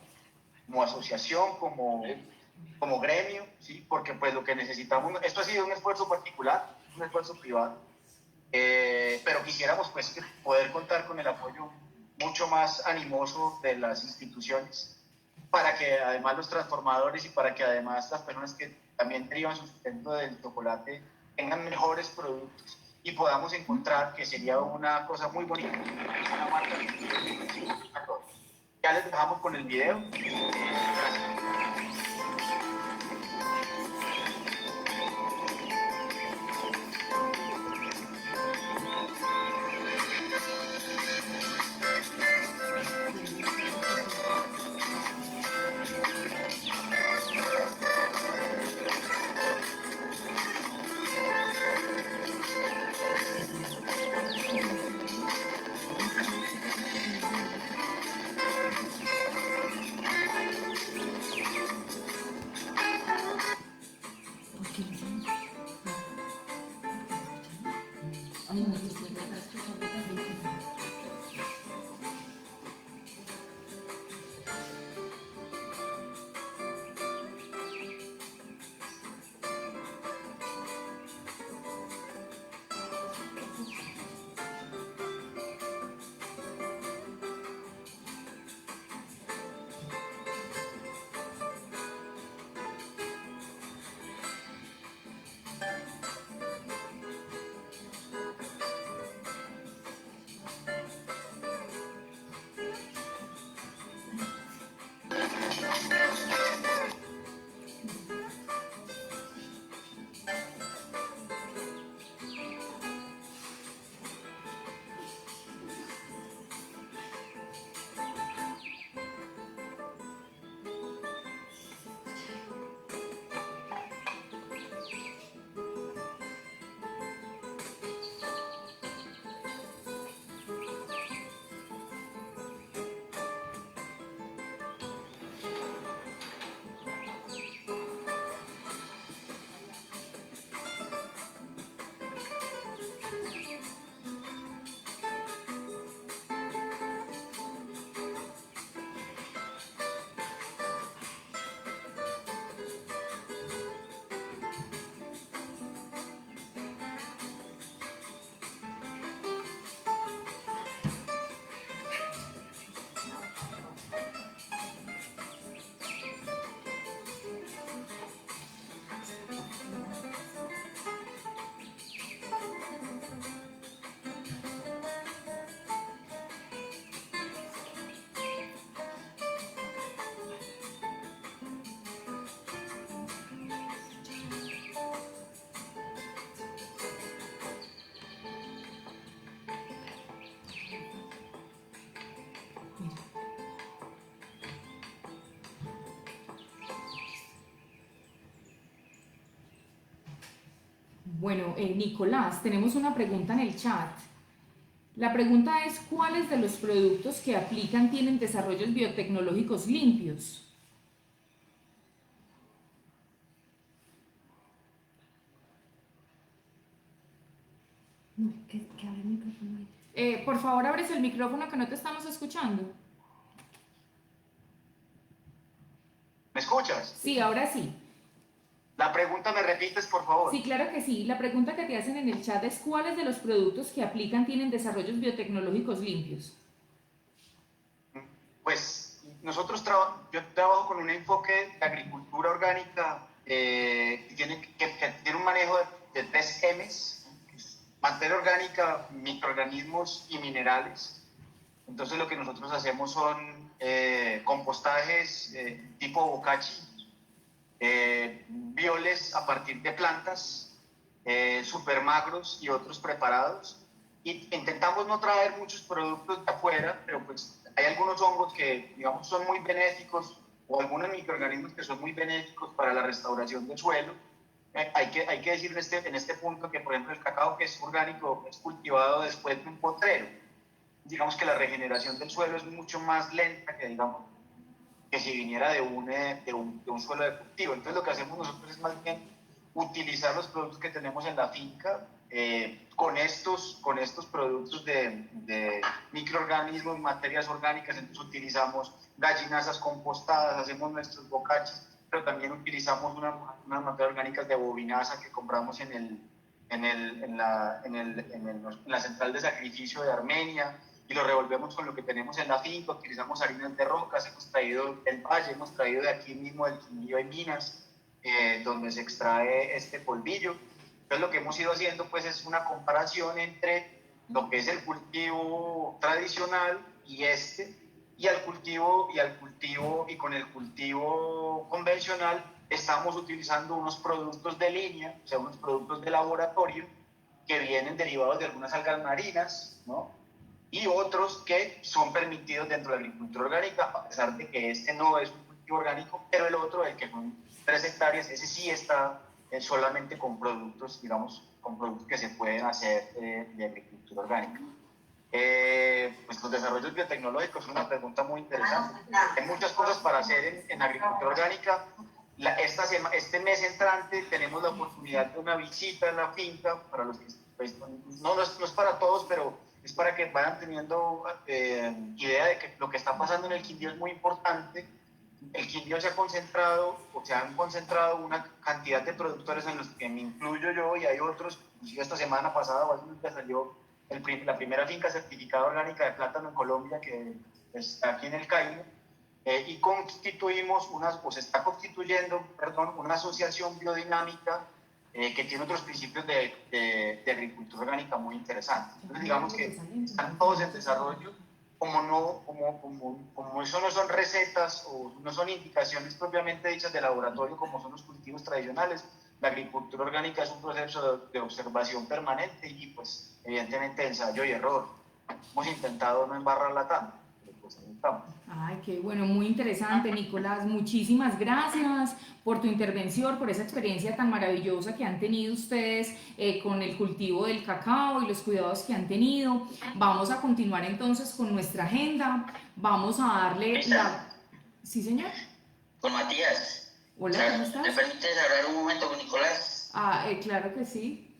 asociación, como gremio, ¿sí? Porque pues lo que necesitamos, esto ha sido un esfuerzo particular, un esfuerzo privado, pero quisiéramos pues poder contar con el apoyo mucho más animoso de las instituciones, para que además los transformadores y para que además las personas que también derivan su sustento del chocolate tengan mejores productos y podamos encontrar, que sería una cosa muy bonita, una marca que a todos. Ya les dejamos con el video. Gracias.
Bueno, Nicolás, tenemos una pregunta en el chat. La pregunta es, ¿cuáles de los productos que aplican tienen desarrollos biotecnológicos limpios?
No, que abre el micrófono ahí.
Por favor, abres el micrófono que no te estamos escuchando.
¿Me escuchas?
Sí, ahora sí.
La pregunta me repites, por favor.
Sí, claro que sí. La pregunta que te hacen en el chat es ¿cuáles de los productos que aplican tienen desarrollos biotecnológicos limpios?
Pues yo trabajo con un enfoque de agricultura orgánica que tiene un manejo de 3 M's, materia orgánica, microorganismos y minerales. Entonces lo que nosotros hacemos son compostajes tipo bokashi, bioles a partir de plantas, super magros y otros preparados. Y intentamos no traer muchos productos de afuera, pero pues hay algunos hongos que, digamos, son muy benéficos o algunos microorganismos que son muy benéficos para la restauración del suelo. Hay que decir en este punto que, por ejemplo, el cacao, que es orgánico, es cultivado después de un potrero. Digamos que la regeneración del suelo es mucho más lenta que, digamos, que si viniera de un suelo de cultivo. Entonces lo que hacemos nosotros es más bien utilizar los productos que tenemos en la finca con estos productos de microorganismos, materias orgánicas. Entonces utilizamos gallinazas compostadas, hacemos nuestros bocachis, pero también utilizamos unas materias orgánicas de bovinaza que compramos en la central de sacrificio de Armenia, y lo revolvemos con lo que tenemos en la finca. Utilizamos harinas de rocas, hemos traído del valle, hemos traído de aquí mismo del Quindío en Minas, donde se extrae este polvillo. Entonces lo que hemos ido haciendo pues es una comparación entre lo que es el cultivo tradicional y con el cultivo convencional estamos utilizando unos productos de línea, o sea, unos productos de laboratorio que vienen derivados de algunas algas marinas, ¿no? Y otros que son permitidos dentro de la agricultura orgánica, a pesar de que este no es un cultivo orgánico, pero el otro, el que son 3 hectáreas, ese sí está solamente con productos, digamos, con productos que se pueden hacer de agricultura orgánica. Pues los desarrollos biotecnológicos es una pregunta muy interesante. Hay muchas cosas para hacer en agricultura orgánica. Este mes entrante tenemos la oportunidad de una visita en la finca, para los que, pues, no es para todos, pero es para que vayan teniendo idea de que lo que está pasando en el Quindío es muy importante. El Quindío se han concentrado una cantidad de productores en los que me incluyo yo, y hay otros. Inclusive esta semana pasada o hace un día salió la primera finca certificada orgánica de plátano en Colombia, que está aquí en el Cairo, y se está constituyendo una asociación biodinámica que tiene otros principios de agricultura orgánica muy interesantes. Entonces digamos que están todos en desarrollo. Como eso no son recetas o no son indicaciones propiamente dichas de laboratorio como son los cultivos tradicionales, la agricultura orgánica es un proceso de observación permanente y pues evidentemente de ensayo y error. Hemos intentado no embarrarla tanto, pero pues ahí estamos.
Ay, qué bueno, muy interesante, Nicolás. Muchísimas gracias por tu intervención, por esa experiencia tan maravillosa que han tenido ustedes con el cultivo del cacao y los cuidados que han tenido. Vamos a continuar entonces con nuestra agenda. Vamos a darle la... ¿Sí, señor?
Con Matías.
Hola, ¿cómo estás?
¿Me permites hablar un momento con Nicolás?
Claro que sí.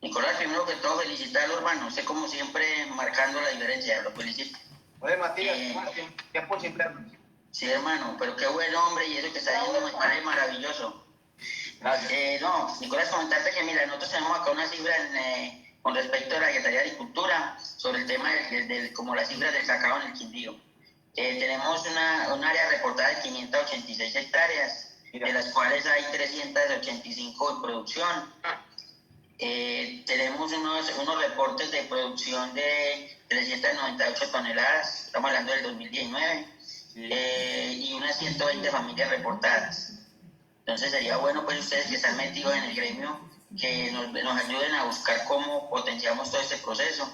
Nicolás, primero que todo, felicitarlo, hermano. Usted, como siempre, marcando la diferencia. Lo felicito.
Oye, Matías, tiempo sin vernos.
Sí, hermano, pero qué buen hombre, y eso que está haciendo es maravilloso.
Gracias.
No, Nicolás, comentarte que, mira, nosotros tenemos acá una cifra con respecto a la Secretaría de Agricultura sobre el tema como las cifras del cacao en el Quindío. Tenemos un área reportada de 586 hectáreas, de las cuales hay 385 en producción. Tenemos unos reportes de producción de 398 toneladas, estamos hablando del 2019, y unas 120 familias reportadas. Entonces sería bueno, pues, ustedes que están metidos en el gremio, que nos ayuden a buscar cómo potenciamos todo este proceso,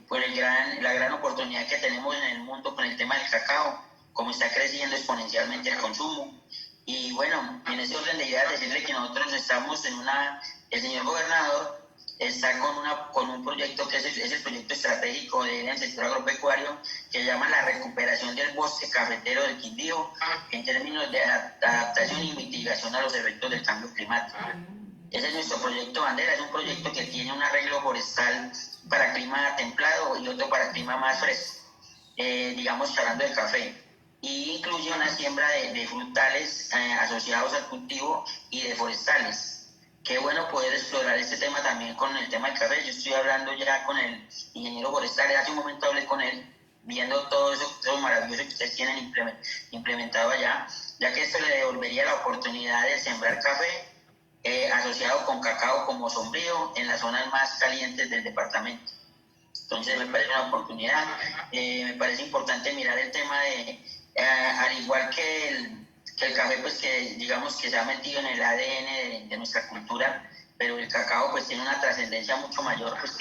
por la gran oportunidad que tenemos en el mundo con el tema del cacao, cómo está creciendo exponencialmente el consumo. Y bueno, en ese orden de ideas, decirle que nosotros estamos el señor gobernador está con un proyecto que es el proyecto estratégico del sector agropecuario, que se llama la recuperación del bosque cafetero del Quindío en términos de adaptación y mitigación a los efectos del cambio climático. Ese es nuestro proyecto bandera, es un proyecto que tiene un arreglo forestal para clima templado y otro para clima más fresco, digamos hablando del café. Y incluye una siembra de frutales asociados al cultivo y de forestales. Qué bueno poder explorar este tema también con el tema del café. Yo estoy hablando ya con el ingeniero forestal, hace un momento hablé con él, viendo todo eso maravilloso que ustedes tienen implementado allá, ya que esto le devolvería la oportunidad de sembrar café asociado con cacao como sombrío en las zonas más calientes del departamento. Entonces me parece una oportunidad, me parece importante mirar el tema al igual que el café, pues que digamos que se ha metido en el ADN de nuestra cultura, pero el cacao pues tiene una trascendencia mucho mayor, pues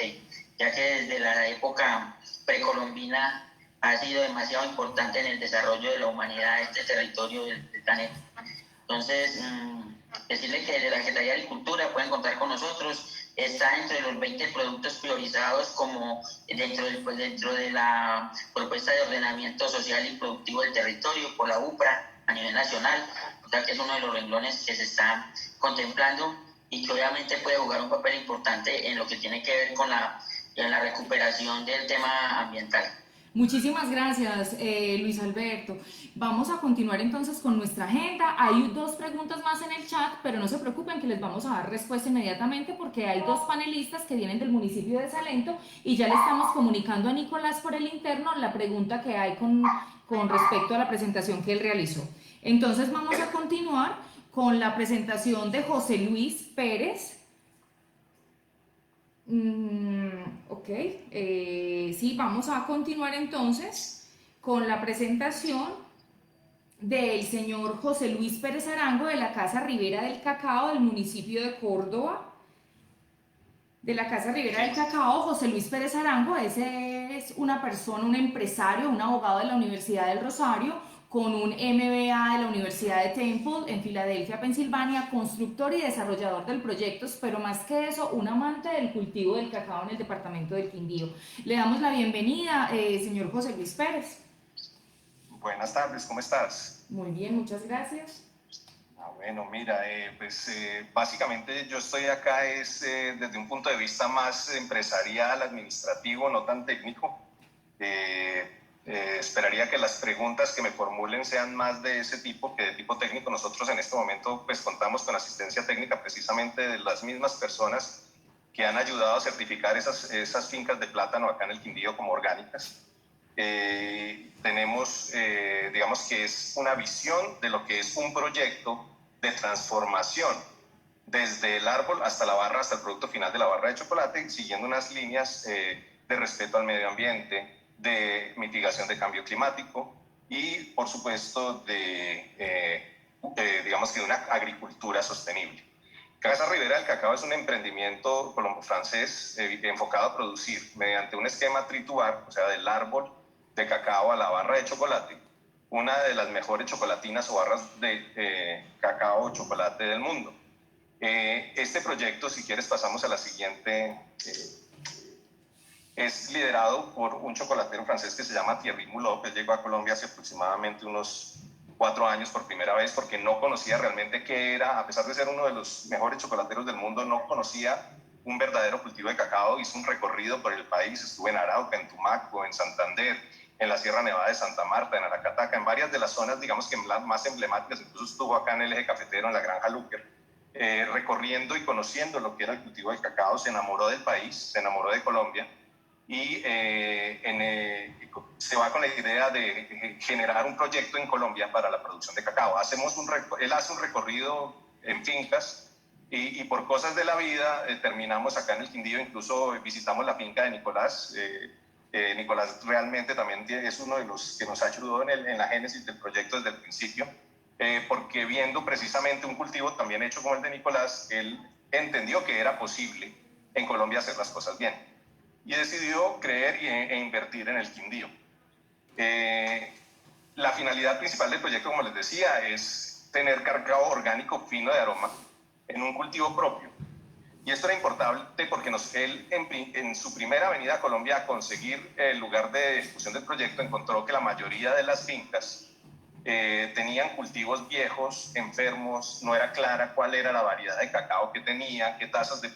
ya que desde la época precolombina ha sido demasiado importante en el desarrollo de la humanidad de este territorio del planeta. Entonces, decirle que desde la Secretaría de Agricultura pueden contar con nosotros, está entre los 20 productos priorizados como dentro de la propuesta de ordenamiento social y productivo del territorio por la UPRA a nivel nacional, o sea que es uno de los renglones que se está contemplando y que obviamente puede jugar un papel importante en lo que tiene que ver con la recuperación del tema ambiental.
Muchísimas gracias, Luis Alberto. Vamos a continuar entonces con nuestra agenda. Hay dos preguntas más en el chat, pero no se preocupen que les vamos a dar respuesta inmediatamente porque hay dos panelistas que vienen del municipio de Salento y ya le estamos comunicando a Nicolás por el interno la pregunta que hay con respecto a la presentación que él realizó. Entonces vamos a continuar con la presentación de José Luis Pérez. Ok, sí, vamos a continuar entonces con la presentación del señor José Luis Pérez Arango de la Casa Ribera del Cacao del municipio de Córdoba. De la Casa Ribera del Cacao, José Luis Pérez Arango es una persona, un empresario, un abogado de la Universidad del Rosario, con un MBA de la Universidad de Temple en Filadelfia, Pensilvania, constructor y desarrollador del proyecto, pero más que eso, un amante del cultivo del cacao en el departamento del Quindío. Le damos la bienvenida, señor José Luis Pérez.
Buenas tardes, ¿cómo estás?
Muy bien, muchas gracias.
Bueno, mira, básicamente yo estoy acá desde un punto de vista más empresarial, administrativo, no tan técnico. Esperaría que las preguntas que me formulen sean más de ese tipo que de tipo técnico. Nosotros en este momento pues contamos con asistencia técnica precisamente de las mismas personas que han ayudado a certificar esas fincas de plátano acá en el Quindío como orgánicas. Tenemos, digamos que es una visión de lo que es un proyecto de transformación desde el árbol hasta la barra, hasta el producto final de la barra de chocolate, siguiendo unas líneas de respeto al medio ambiente, de mitigación de cambio climático y, por supuesto, digamos que de una agricultura sostenible. Casa Ribera del Cacao es un emprendimiento colombo-francés enfocado a producir mediante un esquema tritubar, o sea, del árbol de cacao a la barra de chocolate, una de las mejores chocolatinas o barras de cacao o chocolate del mundo. Este proyecto, si quieres, pasamos a la siguiente. Es liderado por un chocolatero francés que se llama Thierry Mulot, que llegó a Colombia hace aproximadamente unos 4 años por primera vez porque no conocía realmente qué era, a pesar de ser uno de los mejores chocolateros del mundo, no conocía un verdadero cultivo de cacao. Hizo un recorrido por el país, estuvo en Arauca, en Tumaco, en Santander, en la Sierra Nevada de Santa Marta, en Aracataca, en varias de las zonas, digamos que las más emblemáticas. Incluso estuvo acá en el eje cafetero, en la Granja Lucker, recorriendo y conociendo lo que era el cultivo del cacao. Se enamoró del país, se enamoró de Colombia y se va con la idea de generar un proyecto en Colombia para la producción de cacao. Él hace un recorrido en fincas y por cosas de la vida terminamos acá en el Quindío. Incluso visitamos la finca de Nicolás. Nicolás realmente también es uno de los que nos ayudó en la génesis del proyecto desde el principio, porque viendo precisamente un cultivo también hecho como el de Nicolás, él entendió que era posible en Colombia hacer las cosas bien y decidió creer e invertir en el Quindío. La finalidad principal del proyecto, como les decía, es tener cacao orgánico fino de aroma en un cultivo propio. Y esto era importante porque él en su primera venida a Colombia a conseguir el lugar de ejecución del proyecto encontró que la mayoría de las fincas tenían cultivos viejos, enfermos, no era clara cuál era la variedad de cacao que tenían, qué tasas de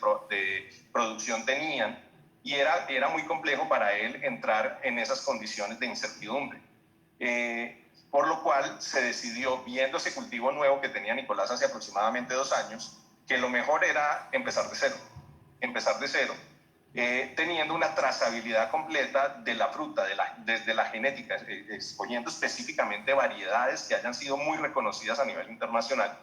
producción tenían, y era muy complejo para él entrar en esas condiciones de incertidumbre. Por lo cual se decidió, viendo ese cultivo nuevo que tenía Nicolás hace aproximadamente 2 años, que lo mejor era empezar de cero, teniendo una trazabilidad completa de la fruta, desde la genética, exponiendo específicamente variedades que hayan sido muy reconocidas a nivel internacional,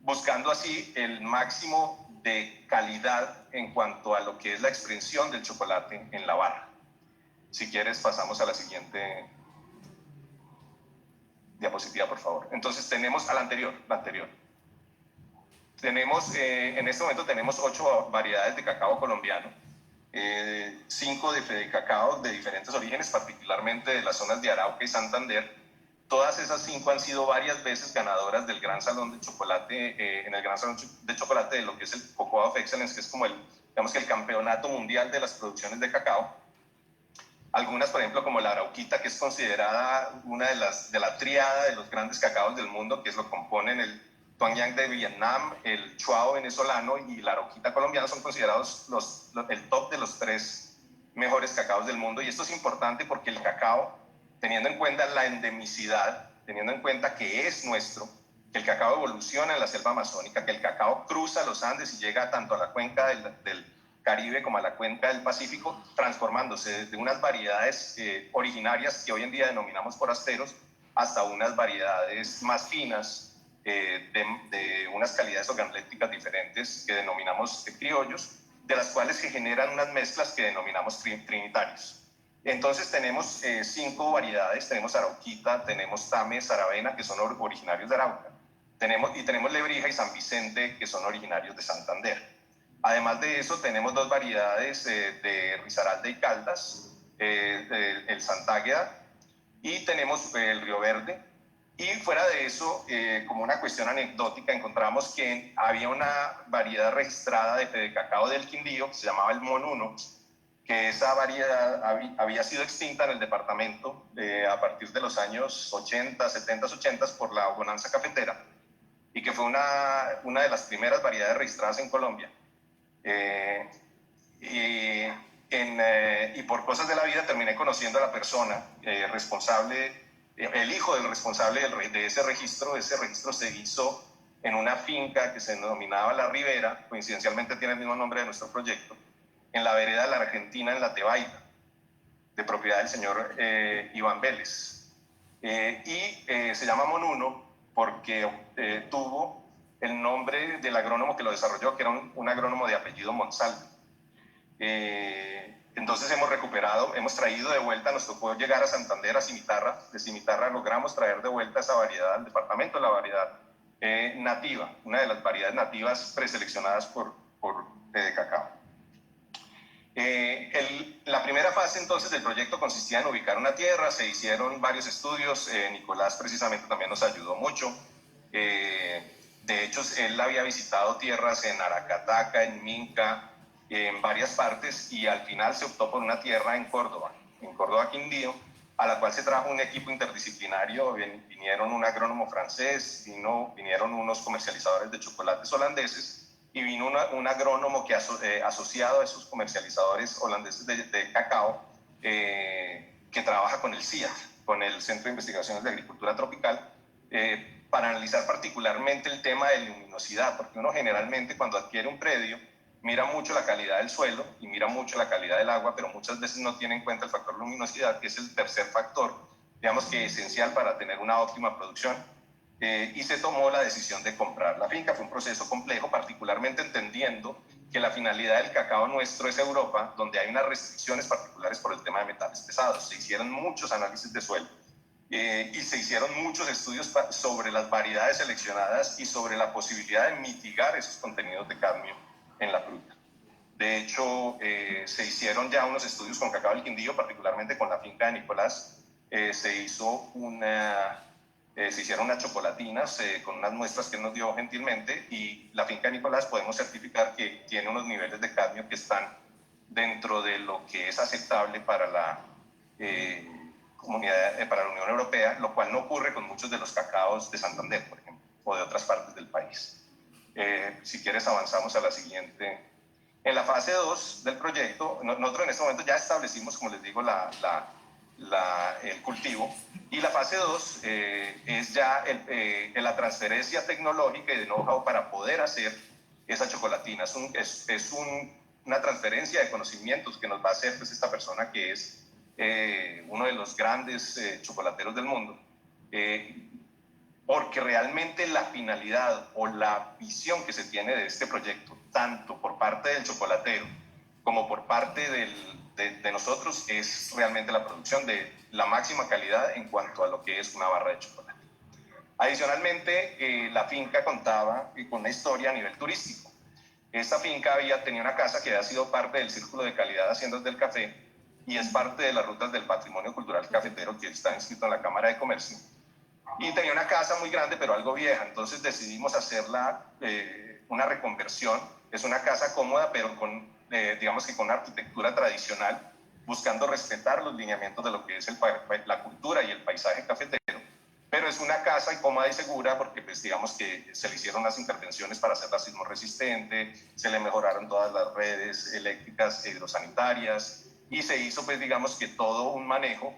buscando así el máximo de calidad en cuanto a lo que es la expresión del chocolate en la barra. Si quieres, pasamos a la siguiente diapositiva, por favor. Entonces tenemos la anterior. Tenemos, en este momento tenemos 8 variedades de cacao colombiano, 5 de cacao de diferentes orígenes, particularmente de las zonas de Arauca y Santander. Todas esas 5 han sido varias veces ganadoras del Gran Salón de Chocolate, en el Gran Salón de Chocolate de lo que es el Cocoa of Excellence, que es como digamos que el campeonato mundial de las producciones de cacao. Algunas, por ejemplo, como la arauquita, que es considerada una de la triada de los grandes cacaos del mundo, que lo componen el Tuangyang de Vietnam, el Chuao venezolano y la arauquita colombiana, son considerados el top de los 3 mejores cacaos del mundo. Y esto es importante porque el cacao, teniendo en cuenta la endemicidad, teniendo en cuenta que es nuestro, que el cacao evoluciona en la selva amazónica, que el cacao cruza los Andes y llega tanto a la cuenca del Caribe como a la cuenca del Pacífico, transformándose desde unas variedades originarias que hoy en día denominamos forasteros hasta unas variedades más finas, de unas calidades organolépticas diferentes que denominamos criollos, de las cuales se generan unas mezclas que denominamos trinitarios. Entonces tenemos 5 variedades, tenemos arauquita, tenemos tame, saravena, que son originarios de Arauca, tenemos lebrija y San Vicente, que son originarios de Santander. Además de eso, tenemos 2 variedades de Risaralda y Caldas, el Santágueda, y tenemos el Río Verde. Y fuera de eso, como una cuestión anecdótica, encontramos que había una variedad registrada de cacao del Quindío, que se llamaba el Monuno, que esa variedad había sido extinta en el departamento a partir de los años 80, 70, 80 por la bonanza cafetera, y que fue una de las primeras variedades registradas en Colombia. Y por cosas de la vida terminé conociendo a la persona responsable, el hijo del responsable de ese registro. Ese registro se hizo en una finca que se denominaba La Ribera, coincidencialmente tiene el mismo nombre de nuestro proyecto, en la vereda de la Argentina, en La Tebaida, de propiedad del señor Iván Vélez. Se llama Monuno porque tuvo el nombre del agrónomo que lo desarrolló, que era un agrónomo de apellido Monsalve. Entonces hemos traído de vuelta, nos tocó llegar a Santander, a Cimitarra. De Cimitarra logramos traer de vuelta esa variedad al departamento, la variedad nativa, una de las variedades nativas preseleccionadas por cacao. La primera fase entonces del proyecto consistía en ubicar una tierra, se hicieron varios estudios, Nicolás precisamente también nos ayudó mucho. De hecho, él había visitado tierras en Aracataca, en Minca, en varias partes, y al final se optó por una tierra en Córdoba Quindío, a la cual se trajo un equipo interdisciplinario. Vinieron un agrónomo francés, vinieron unos comercializadores de chocolates holandeses, y vino un agrónomo que asociado a esos comercializadores holandeses de cacao, que trabaja con el CIAT, con el Centro de Investigaciones de Agricultura Tropical, para analizar particularmente el tema de luminosidad, porque uno generalmente cuando adquiere un predio mira mucho la calidad del suelo y mira mucho la calidad del agua, pero muchas veces no tiene en cuenta el factor luminosidad, que es el tercer factor, digamos que esencial para tener una óptima producción. Y se tomó la decisión de comprar la finca. Fue un proceso complejo, particularmente entendiendo que la finalidad del cacao nuestro es Europa, donde hay unas restricciones particulares por el tema de metales pesados. Se hicieron muchos análisis de suelo y se hicieron muchos estudios sobre las variedades seleccionadas y sobre la posibilidad de mitigar esos contenidos de cadmio en la fruta. De hecho, se hicieron ya unos estudios con cacao del Quindío, particularmente con la finca de Nicolás. Se hizo se hicieron unas chocolatinas con unas muestras que nos dio gentilmente, y la finca Nicolás podemos certificar que tiene unos niveles de cadmio que están dentro de lo que es aceptable para la para la Unión Europea, lo cual no ocurre con muchos de los cacaos de Santander, por ejemplo, o de otras partes del país. Si quieres avanzamos a la siguiente. En la fase 2 del proyecto, nosotros en este momento ya establecimos, como les digo, el cultivo, y la fase 2 es ya la transferencia tecnológica y de know-how para poder hacer esa chocolatina. Es una transferencia de conocimientos que nos va a hacer pues, esta persona que es uno de los grandes chocolateros del mundo, porque realmente la finalidad o la visión que se tiene de este proyecto, tanto por parte del chocolatero como por parte de nosotros, es realmente la producción de la máxima calidad en cuanto a lo que es una barra de chocolate. Adicionalmente, la finca contaba con una historia a nivel turístico. Esta finca tenía una casa que había sido parte del Círculo de Calidad de Haciendas del Café y es parte de las rutas del patrimonio cultural cafetero que está inscrito en la Cámara de Comercio. Y tenía una casa muy grande, pero algo vieja, entonces decidimos hacerla una reconversión. Es una casa cómoda, pero digamos que con una arquitectura tradicional, buscando respetar los lineamientos de lo que es la cultura y el paisaje cafetero. Pero es una casa cómoda y segura porque pues digamos que se le hicieron unas intervenciones para hacerla sismo resistente, se le mejoraron todas las redes eléctricas e hidrosanitarias y se hizo pues digamos que todo un manejo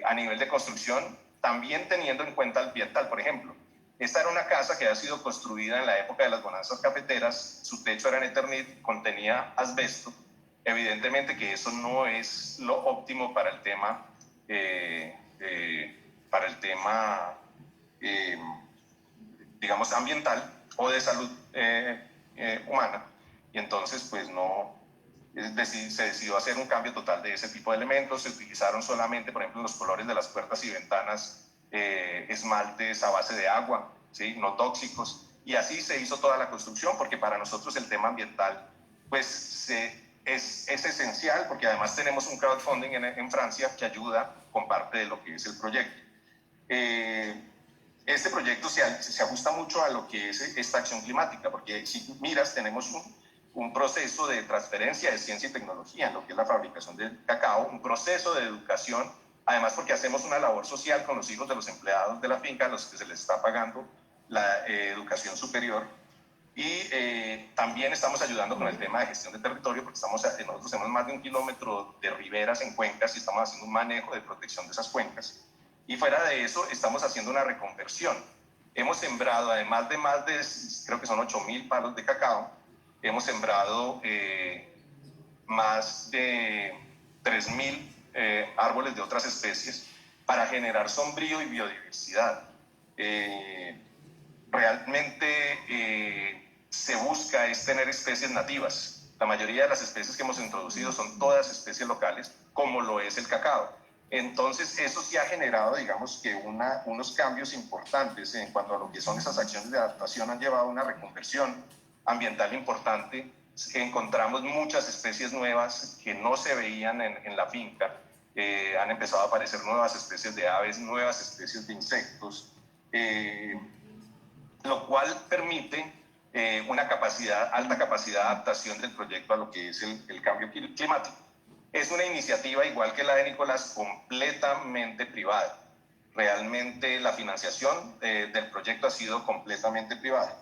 a nivel de construcción, también teniendo en cuenta el ambiental. Por ejemplo, esta era una casa que había sido construida en la época de las bonanzas cafeteras, su techo era en Eternit, contenía asbesto, evidentemente que eso no es lo óptimo para el tema digamos, ambiental o de salud humana. Y entonces, pues se decidió hacer un cambio total de ese tipo de elementos. Se utilizaron solamente, por ejemplo, los colores de las puertas y ventanas, esmaltes a base de agua, ¿sí? No tóxicos. Y así se hizo toda la construcción, porque para nosotros el tema ambiental, pues, es esencial, porque además tenemos un crowdfunding en Francia que ayuda con parte de lo que es el proyecto. Este proyecto se ajusta mucho a lo que es esta acción climática, porque si miras, tenemos un proceso de transferencia de ciencia y tecnología en lo que es la fabricación del cacao, un proceso de educación, además porque hacemos una labor social con los hijos de los empleados de la finca, a los que se les está pagando la educación superior. Y también estamos ayudando con el tema de gestión de territorio, porque nosotros tenemos más de 1 kilómetro de riberas en cuencas y estamos haciendo un manejo de protección de esas cuencas. Y fuera de eso, estamos haciendo una reconversión. Hemos sembrado, además de más de, creo que son 8.000 palos de cacao, hemos sembrado más de 3.000 árboles de otras especies para generar sombrío y biodiversidad. Realmente se busca es tener especies nativas. La mayoría de las especies que hemos introducido son todas especies locales, como lo es el cacao. Entonces, eso sí ha generado, digamos, que unos cambios importantes en cuanto a lo que son esas acciones de adaptación, han llevado a una reconversión ambiental importante. Encontramos muchas especies nuevas que no se veían en la finca. Han empezado a aparecer nuevas especies de aves, nuevas especies de insectos, lo cual permite una alta capacidad de adaptación del proyecto a lo que es el cambio climático. Es una iniciativa, igual que la de Nicolás, completamente privada. Realmente la financiación del proyecto ha sido completamente privada.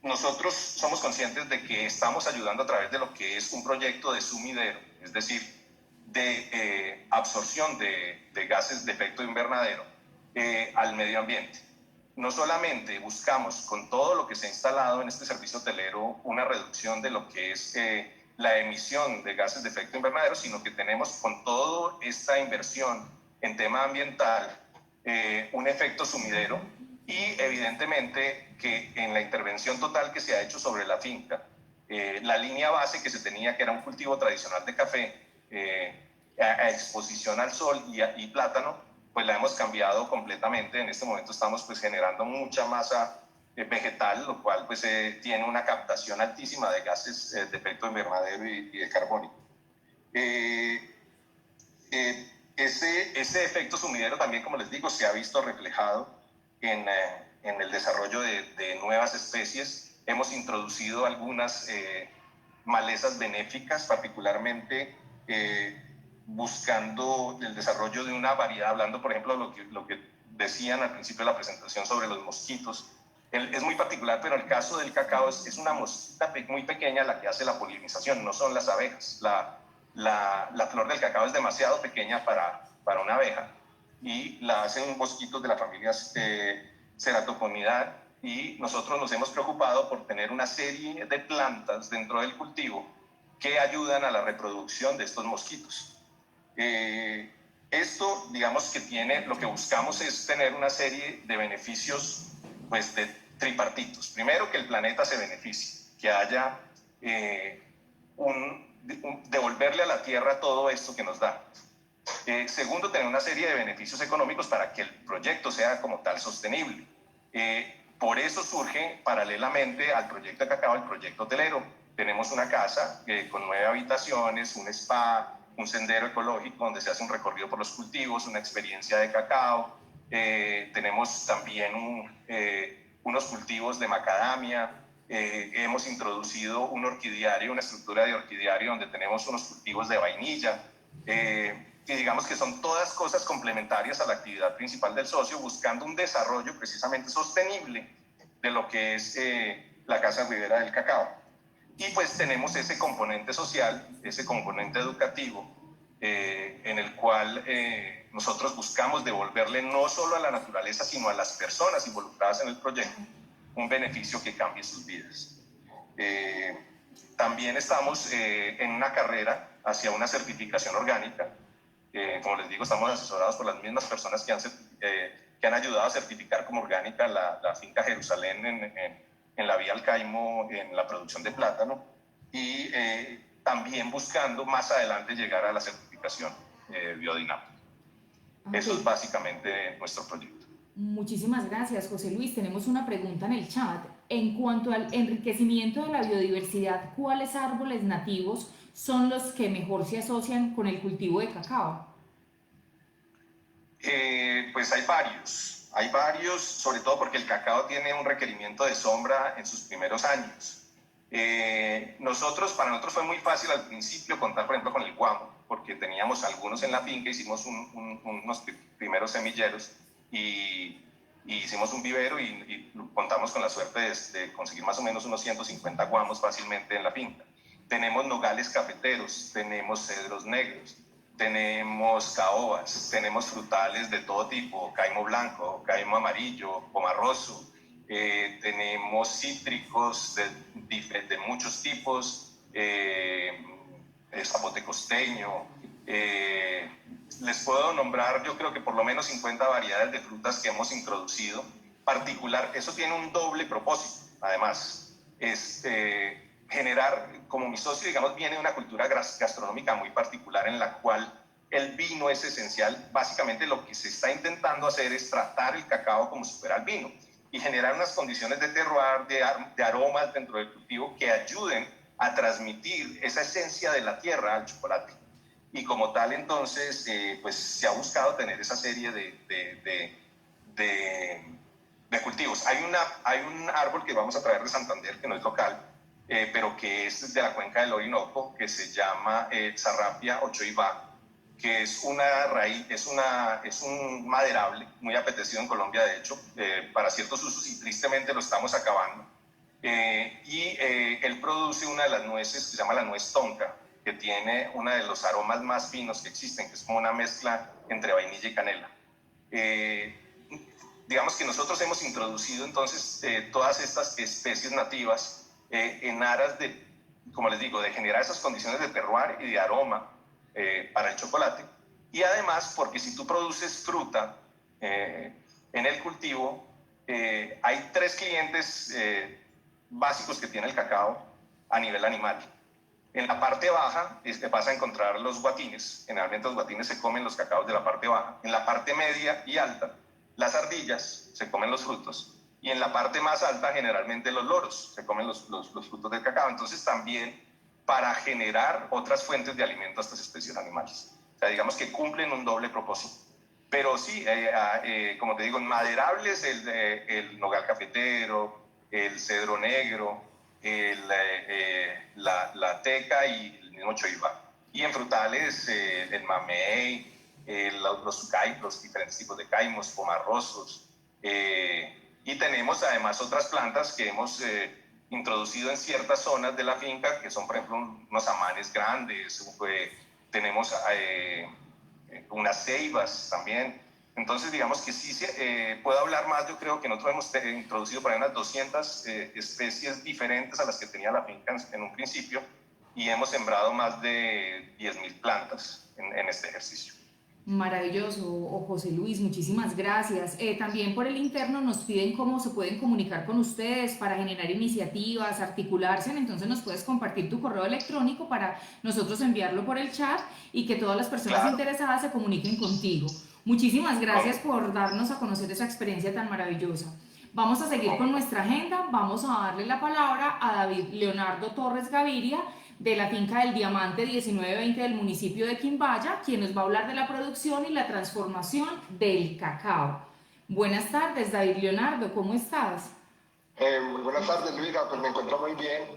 Nosotros somos conscientes de que estamos ayudando a través de lo que es un proyecto de sumidero, es decir, de absorción de gases de efecto invernadero al medio ambiente. No solamente buscamos con todo lo que se ha instalado en este servicio hotelero una reducción de lo que es la emisión de gases de efecto invernadero, sino que tenemos con toda esta inversión en tema ambiental un efecto sumidero y evidentemente que en la intervención total que se ha hecho sobre la finca, la línea base que se tenía, que era un cultivo tradicional de café a exposición al sol y plátano, pues la hemos cambiado completamente. En este momento estamos pues generando mucha masa vegetal, lo cual pues tiene una captación altísima de gases de efecto invernadero y de carbónico. ese efecto sumidero también, como les digo, se ha visto reflejado en el desarrollo de nuevas especies. Hemos introducido algunas malezas benéficas, particularmente buscando el desarrollo de una variedad, hablando por ejemplo de lo que decían al principio de la presentación sobre los mosquitos. Es muy particular, pero el caso del cacao es una mosquita muy pequeña la que hace la polinización, no son las abejas. La flor del cacao es demasiado pequeña para una abeja y la hacen mosquitos de la familia Ceratoponidae, y nosotros nos hemos preocupado por tener una serie de plantas dentro del cultivo que ayudan a la reproducción de estos mosquitos. Esto, digamos que lo que buscamos es tener una serie de beneficios pues de tripartitos. Primero, que el planeta se beneficie, que haya devolverle a la Tierra todo esto que nos da. Segundo, tener una serie de beneficios económicos para que el proyecto sea como tal sostenible. Por eso surge paralelamente al proyecto de cacao el proyecto hotelero. Tenemos una casa con 9 habitaciones, un spa, un sendero ecológico donde se hace un recorrido por los cultivos, una experiencia de cacao. Tenemos también unos cultivos de macadamia. Hemos introducido un orquidiario, una estructura de orquidiario donde tenemos unos cultivos de vainilla. Y digamos que son todas cosas complementarias a la actividad principal del socio, buscando un desarrollo precisamente sostenible de lo que es la Casa Ribera del Cacao. Y pues tenemos ese componente social, ese componente educativo, en el cual nosotros buscamos devolverle no solo a la naturaleza, sino a las personas involucradas en el proyecto, un beneficio que cambie sus vidas. También estamos en una carrera hacia una certificación orgánica. Como les digo, estamos asesorados por las mismas personas que han ayudado a certificar como orgánica la finca Jerusalén en la Vía Alcaimo, en la producción de plátano, y también buscando más adelante llegar a la certificación biodinámica. Okay. Eso es básicamente nuestro proyecto.
Muchísimas gracias, José Luis. Tenemos una pregunta en el chat. En cuanto al enriquecimiento de la biodiversidad, ¿cuáles árboles nativos son los que mejor se asocian con el cultivo de cacao?
Pues hay varios, sobre todo porque el cacao tiene un requerimiento de sombra en sus primeros años. Para nosotros fue muy fácil al principio contar, por ejemplo, con el guamo, porque teníamos algunos en la finca, hicimos unos primeros semilleros y hicimos un vivero y contamos con la suerte de conseguir más o menos unos 150 guamos fácilmente en la finca. Tenemos nogales cafeteros, tenemos cedros negros, tenemos caobas, tenemos frutales de todo tipo, caimo blanco, caimo amarillo, pomarroso, tenemos cítricos de muchos tipos, zapote costeño. Les puedo nombrar, yo creo que por lo menos 50 variedades de frutas que hemos introducido. Eso tiene un doble propósito, además. Generar, como mi socio, digamos, viene de una cultura gastronómica muy particular en la cual el vino es esencial. Básicamente lo que se está intentando hacer es tratar el cacao como si fuera el vino y generar unas condiciones de terroir, de aromas dentro del cultivo que ayuden a transmitir esa esencia de la tierra al chocolate. Y como tal, entonces, pues se ha buscado tener esa serie de cultivos. Hay un árbol que vamos a traer de Santander, que no es local, pero que es de la cuenca del Orinoco, que se llama Sarrapia ochoibá, que es una raíz, es un maderable muy apetecido en Colombia, de hecho, para ciertos usos, y tristemente lo estamos acabando. Él produce una de las nueces que se llama la nuez tonka, que tiene uno de los aromas más finos que existen, que es como una mezcla entre vainilla y canela. Digamos que nosotros hemos introducido entonces todas estas especies nativas en aras de, como les digo, de generar esas condiciones de terroir y de aroma para el chocolate. Y además, porque si tú produces fruta en el cultivo, hay 3 clientes básicos que tiene el cacao a nivel animal. En la parte baja vas a encontrar los guatines. Generalmente los guatines se comen los cacaos de la parte baja. En la parte media y alta, las ardillas se comen los frutos. Y en la parte más alta, generalmente los loros se comen los frutos del cacao. Entonces también para generar otras fuentes de alimento a estas especies animales. O sea, digamos que cumplen un doble propósito. Pero sí, como te digo, en maderables el nogal cafetero, el cedro negro, la teca y el mismo choibá. Y en frutales, el mamey, los diferentes tipos de caimos, pomarrosos. Y tenemos además otras plantas que hemos introducido en ciertas zonas de la finca, que son, por ejemplo, unos amanes grandes, tenemos unas ceibas también. Entonces, digamos que sí puedo hablar más. Yo creo que nosotros hemos introducido por ahí unas 200 especies diferentes a las que tenía la finca en un principio, y hemos sembrado más de 10.000 plantas en este ejercicio.
Maravilloso, José Luis, muchísimas gracias. También por el interno nos piden cómo se pueden comunicar con ustedes para generar iniciativas, articularse, entonces nos puedes compartir tu correo electrónico para nosotros enviarlo por el chat y que todas las personas interesadas se comuniquen contigo. Muchísimas gracias por darnos a conocer esa experiencia tan maravillosa. Vamos a seguir con nuestra agenda, vamos a darle la palabra a David Leonardo Torres Gaviria, de la finca del Diamante 1920 del municipio de Quimbaya, quien nos va a hablar de la producción y la transformación del cacao. Buenas tardes, David Leonardo, ¿cómo estás?
Muy buenas tardes, Luisa, pues me encuentro muy bien.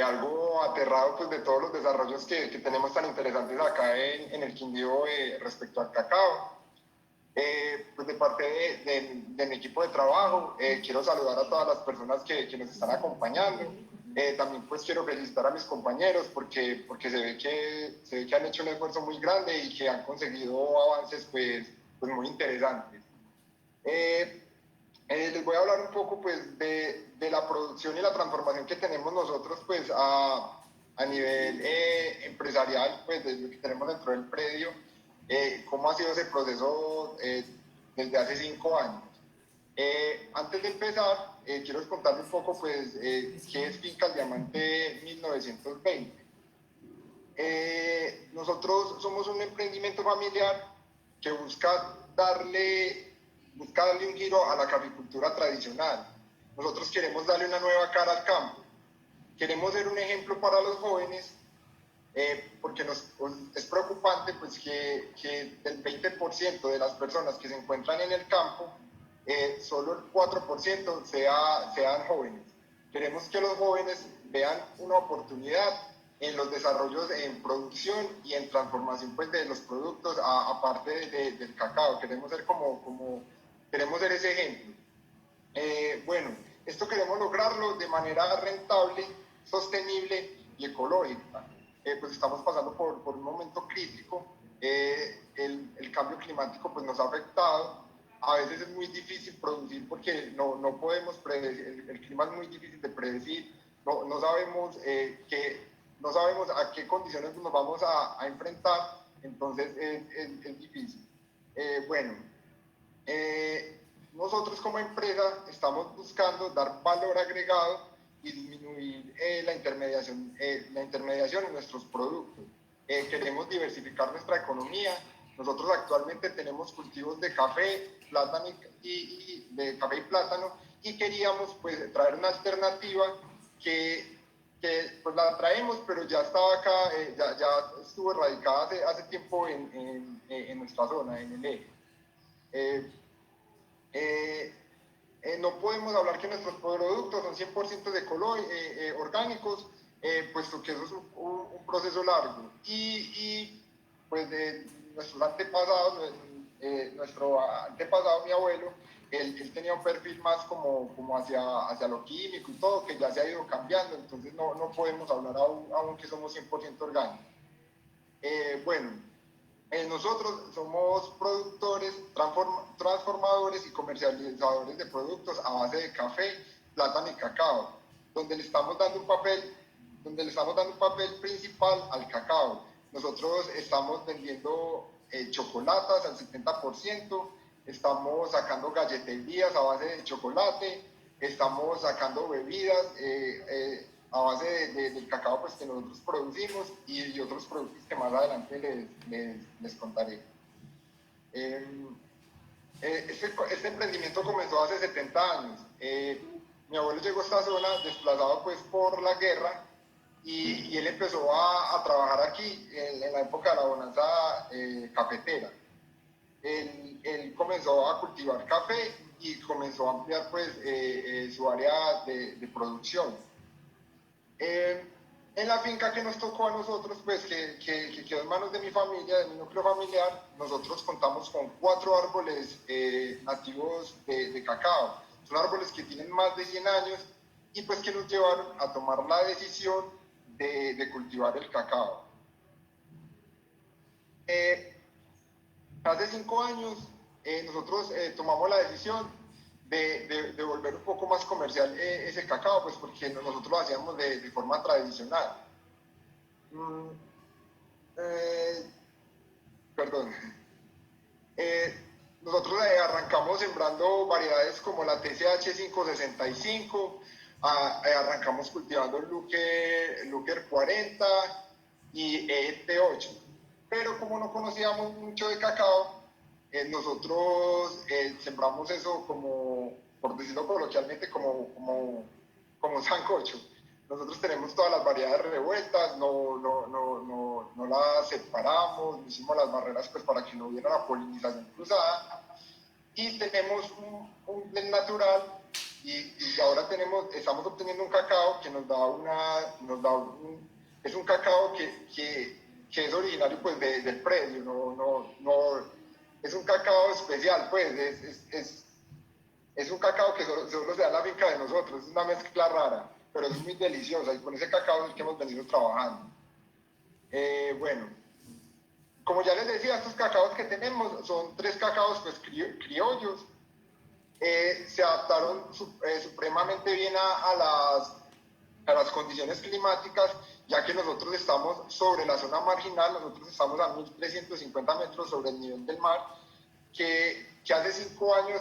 Algo aterrado pues de todos los desarrollos que tenemos tan interesantes acá en el Quindío respecto al cacao. Pues de parte de mi equipo de trabajo, quiero saludar a todas las personas que nos están acompañando. También pues quiero felicitar a mis compañeros porque se ve que han hecho un esfuerzo muy grande y que han conseguido avances pues muy interesantes. Les voy a hablar un poco pues de la producción y la transformación que tenemos nosotros pues a nivel empresarial, pues de lo que tenemos dentro del predio, cómo ha sido ese proceso desde hace 5 años. Antes de empezar, quiero contarles un poco pues, qué es Finca El Diamante 1920. Nosotros somos un emprendimiento familiar que busca darle un giro a la caficultura tradicional. Nosotros queremos darle una nueva cara al campo. Queremos ser un ejemplo para los jóvenes, porque es preocupante pues, que del 20% de las personas que se encuentran en el campo, solo el 4% sean jóvenes. Queremos que los jóvenes vean una oportunidad en los desarrollos en producción y en transformación pues, de los productos, aparte del cacao. Queremos ser ese ejemplo. Bueno, esto queremos lograrlo de manera rentable, sostenible y ecológica. Pues estamos pasando por un momento crítico. El cambio climático pues, nos ha afectado. A veces es muy difícil producir porque no podemos predecir, el clima es muy difícil de predecir, no sabemos a qué condiciones nos vamos a enfrentar, entonces es difícil. Nosotros como empresa estamos buscando dar valor agregado y disminuir la intermediación en nuestros productos. Queremos diversificar nuestra economía. Nosotros actualmente tenemos cultivos de café, plátano y plátano, y queríamos pues traer una alternativa que pues la traemos, pero ya estaba acá, ya estuvo radicada hace tiempo en nuestra zona, en el eje. No podemos hablar que nuestros productos son 100% orgánicos, puesto que eso es un proceso largo. Y pues nuestro antepasado, mi abuelo, él tenía un perfil más como hacia lo químico y todo, que ya se ha ido cambiando, entonces no podemos hablar aún que somos 100% orgánicos. Nosotros somos productores, transformadores y comercializadores de productos a base de café, plátano y cacao, donde le estamos dando un papel principal al cacao. Nosotros estamos vendiendo chocolates al 70%, estamos sacando galleterías a base de chocolate, estamos sacando bebidas a base del cacao pues, que nosotros producimos y otros productos que más adelante les contaré. Este emprendimiento comenzó hace 70 años. Mi abuelo llegó a esta zona desplazado pues, por la guerra y él empezó a trabajar aquí en la época de la bonanza cafetera. Él comenzó a cultivar café y comenzó a ampliar pues, su área de producción. En la finca que nos tocó a nosotros, pues que quedó en manos de mi familia, de mi núcleo familiar, nosotros contamos con 4 árboles nativos de cacao. Son árboles que tienen más de 100 años y pues que nos llevaron a tomar la decisión de cultivar el cacao. Hace 5 años nosotros tomamos la decisión de volver un poco más comercial ese cacao, pues porque nosotros lo hacíamos de forma tradicional. Perdón. Nosotros arrancamos sembrando variedades como la TCH 565, arrancamos cultivando el Looker 40 y ET8. Pero como no conocíamos mucho de cacao, nosotros sembramos eso como, por decirlo coloquialmente, como sancocho. Nosotros tenemos todas las variedades revueltas, no las separamos, no hicimos las barreras pues, para que no hubiera la polinización cruzada. Y tenemos un blend natural y ahora estamos obteniendo un cacao que es un cacao que es originario pues, del predio, es un cacao especial, pues, es un cacao que solo se da en la finca de nosotros, es una mezcla rara, pero es muy deliciosa y con ese cacao es el que hemos venido trabajando. Bueno, como ya les decía, estos cacaos que tenemos son 3 cacaos pues, criollos, se adaptaron supremamente bien a las condiciones climáticas, ya que nosotros estamos sobre la zona marginal, nosotros estamos a 1.350 metros sobre el nivel del mar, que hace 5 años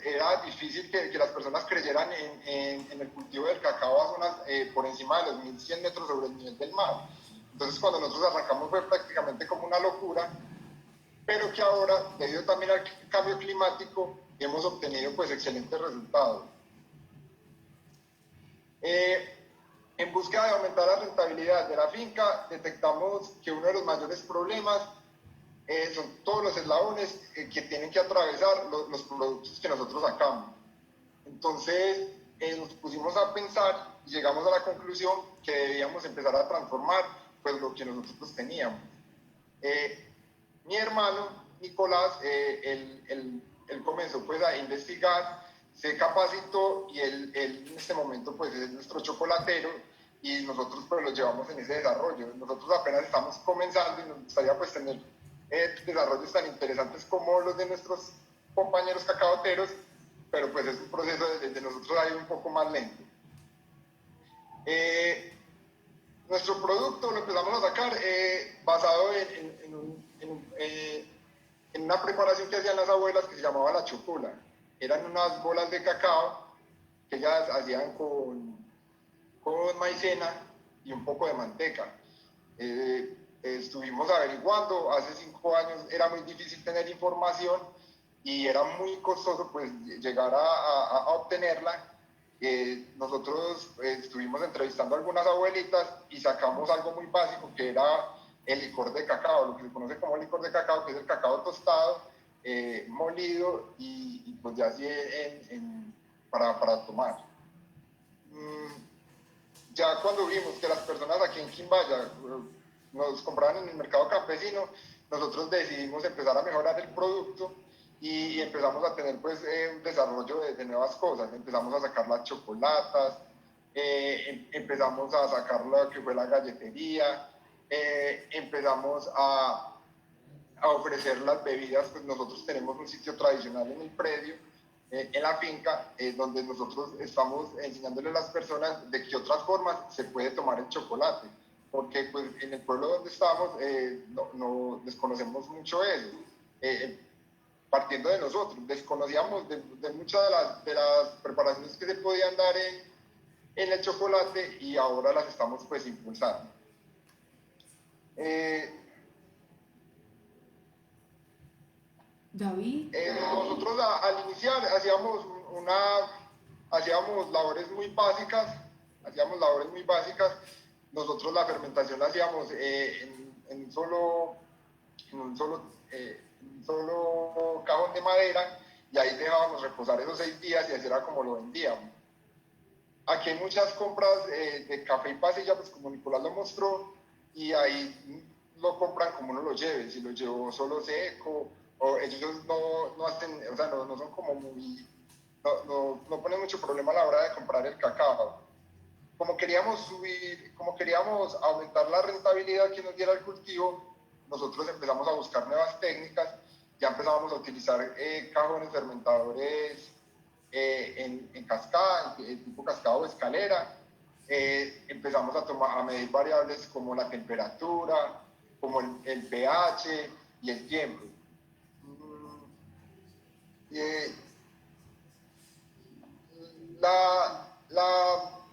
era difícil que las personas creyeran en el cultivo del cacao a zonas por encima de los 1.100 metros sobre el nivel del mar. Entonces cuando nosotros arrancamos fue prácticamente como una locura, pero que ahora, debido también al cambio climático, hemos obtenido pues excelentes resultados. En búsqueda de aumentar la rentabilidad de la finca, detectamos que uno de los mayores problemas son todos los eslabones que tienen que atravesar los productos que nosotros sacamos. Entonces nos pusimos a pensar y llegamos a la conclusión que debíamos empezar a transformar pues, lo que nosotros teníamos. Mi hermano Nicolás, él comenzó pues, a investigar, se capacitó y él en este momento pues, es nuestro chocolatero y nosotros pues, lo llevamos en ese desarrollo. Nosotros apenas estamos comenzando y nos gustaría pues, tener desarrollos tan interesantes como los de nuestros compañeros cacaoteros, pero pues es un proceso de nosotros ahí un poco más lento. Nuestro producto lo empezamos a sacar basado en una preparación que hacían las abuelas que se llamaba la chocola. Eran unas bolas de cacao que ellas hacían con maicena y un poco de manteca. Estuvimos averiguando, hace 5 años era muy difícil tener información y era muy costoso pues llegar a obtenerla. Nosotros estuvimos entrevistando a algunas abuelitas y sacamos algo muy básico que era el licor de cacao, lo que se conoce como licor de cacao, que es el cacao tostado, molido y pues ya así para tomar. Ya cuando vimos que las personas aquí en Quimbaya nos compraban en el mercado campesino, nosotros decidimos empezar a mejorar el producto y empezamos a tener pues un desarrollo de nuevas cosas. Empezamos a sacar las chocolatas, empezamos a sacar lo que fue la galletería, empezamos a ofrecer las bebidas. Pues nosotros tenemos un sitio tradicional en el predio, en la finca, donde nosotros estamos enseñándole a las personas de qué otras formas se puede tomar el chocolate, porque pues en el pueblo donde estamos no desconocemos mucho eso. Partiendo de nosotros, desconocíamos de muchas de las preparaciones que se podían dar en el chocolate y ahora las estamos pues impulsando.
David.
Nosotros al iniciar hacíamos labores muy básicas, nosotros la fermentación la hacíamos en un solo cajón de madera, y ahí dejábamos reposar esos 6 días y así era como lo vendíamos. Aquí hay muchas compras de café y pasilla, pues como Nicolás lo mostró, y ahí lo compran como uno lo lleve, si lo llevó solo seco, o ellos no hacen, o sea, no son como muy, no ponen mucho problema a la hora de comprar el cacao. Como queríamos aumentar la rentabilidad que nos diera el cultivo, nosotros empezamos a buscar nuevas técnicas, ya empezábamos a utilizar cajones fermentadores en cascada, en tipo cascada o escalera. Empezamos a medir variables como la temperatura, como el pH y el tiempo.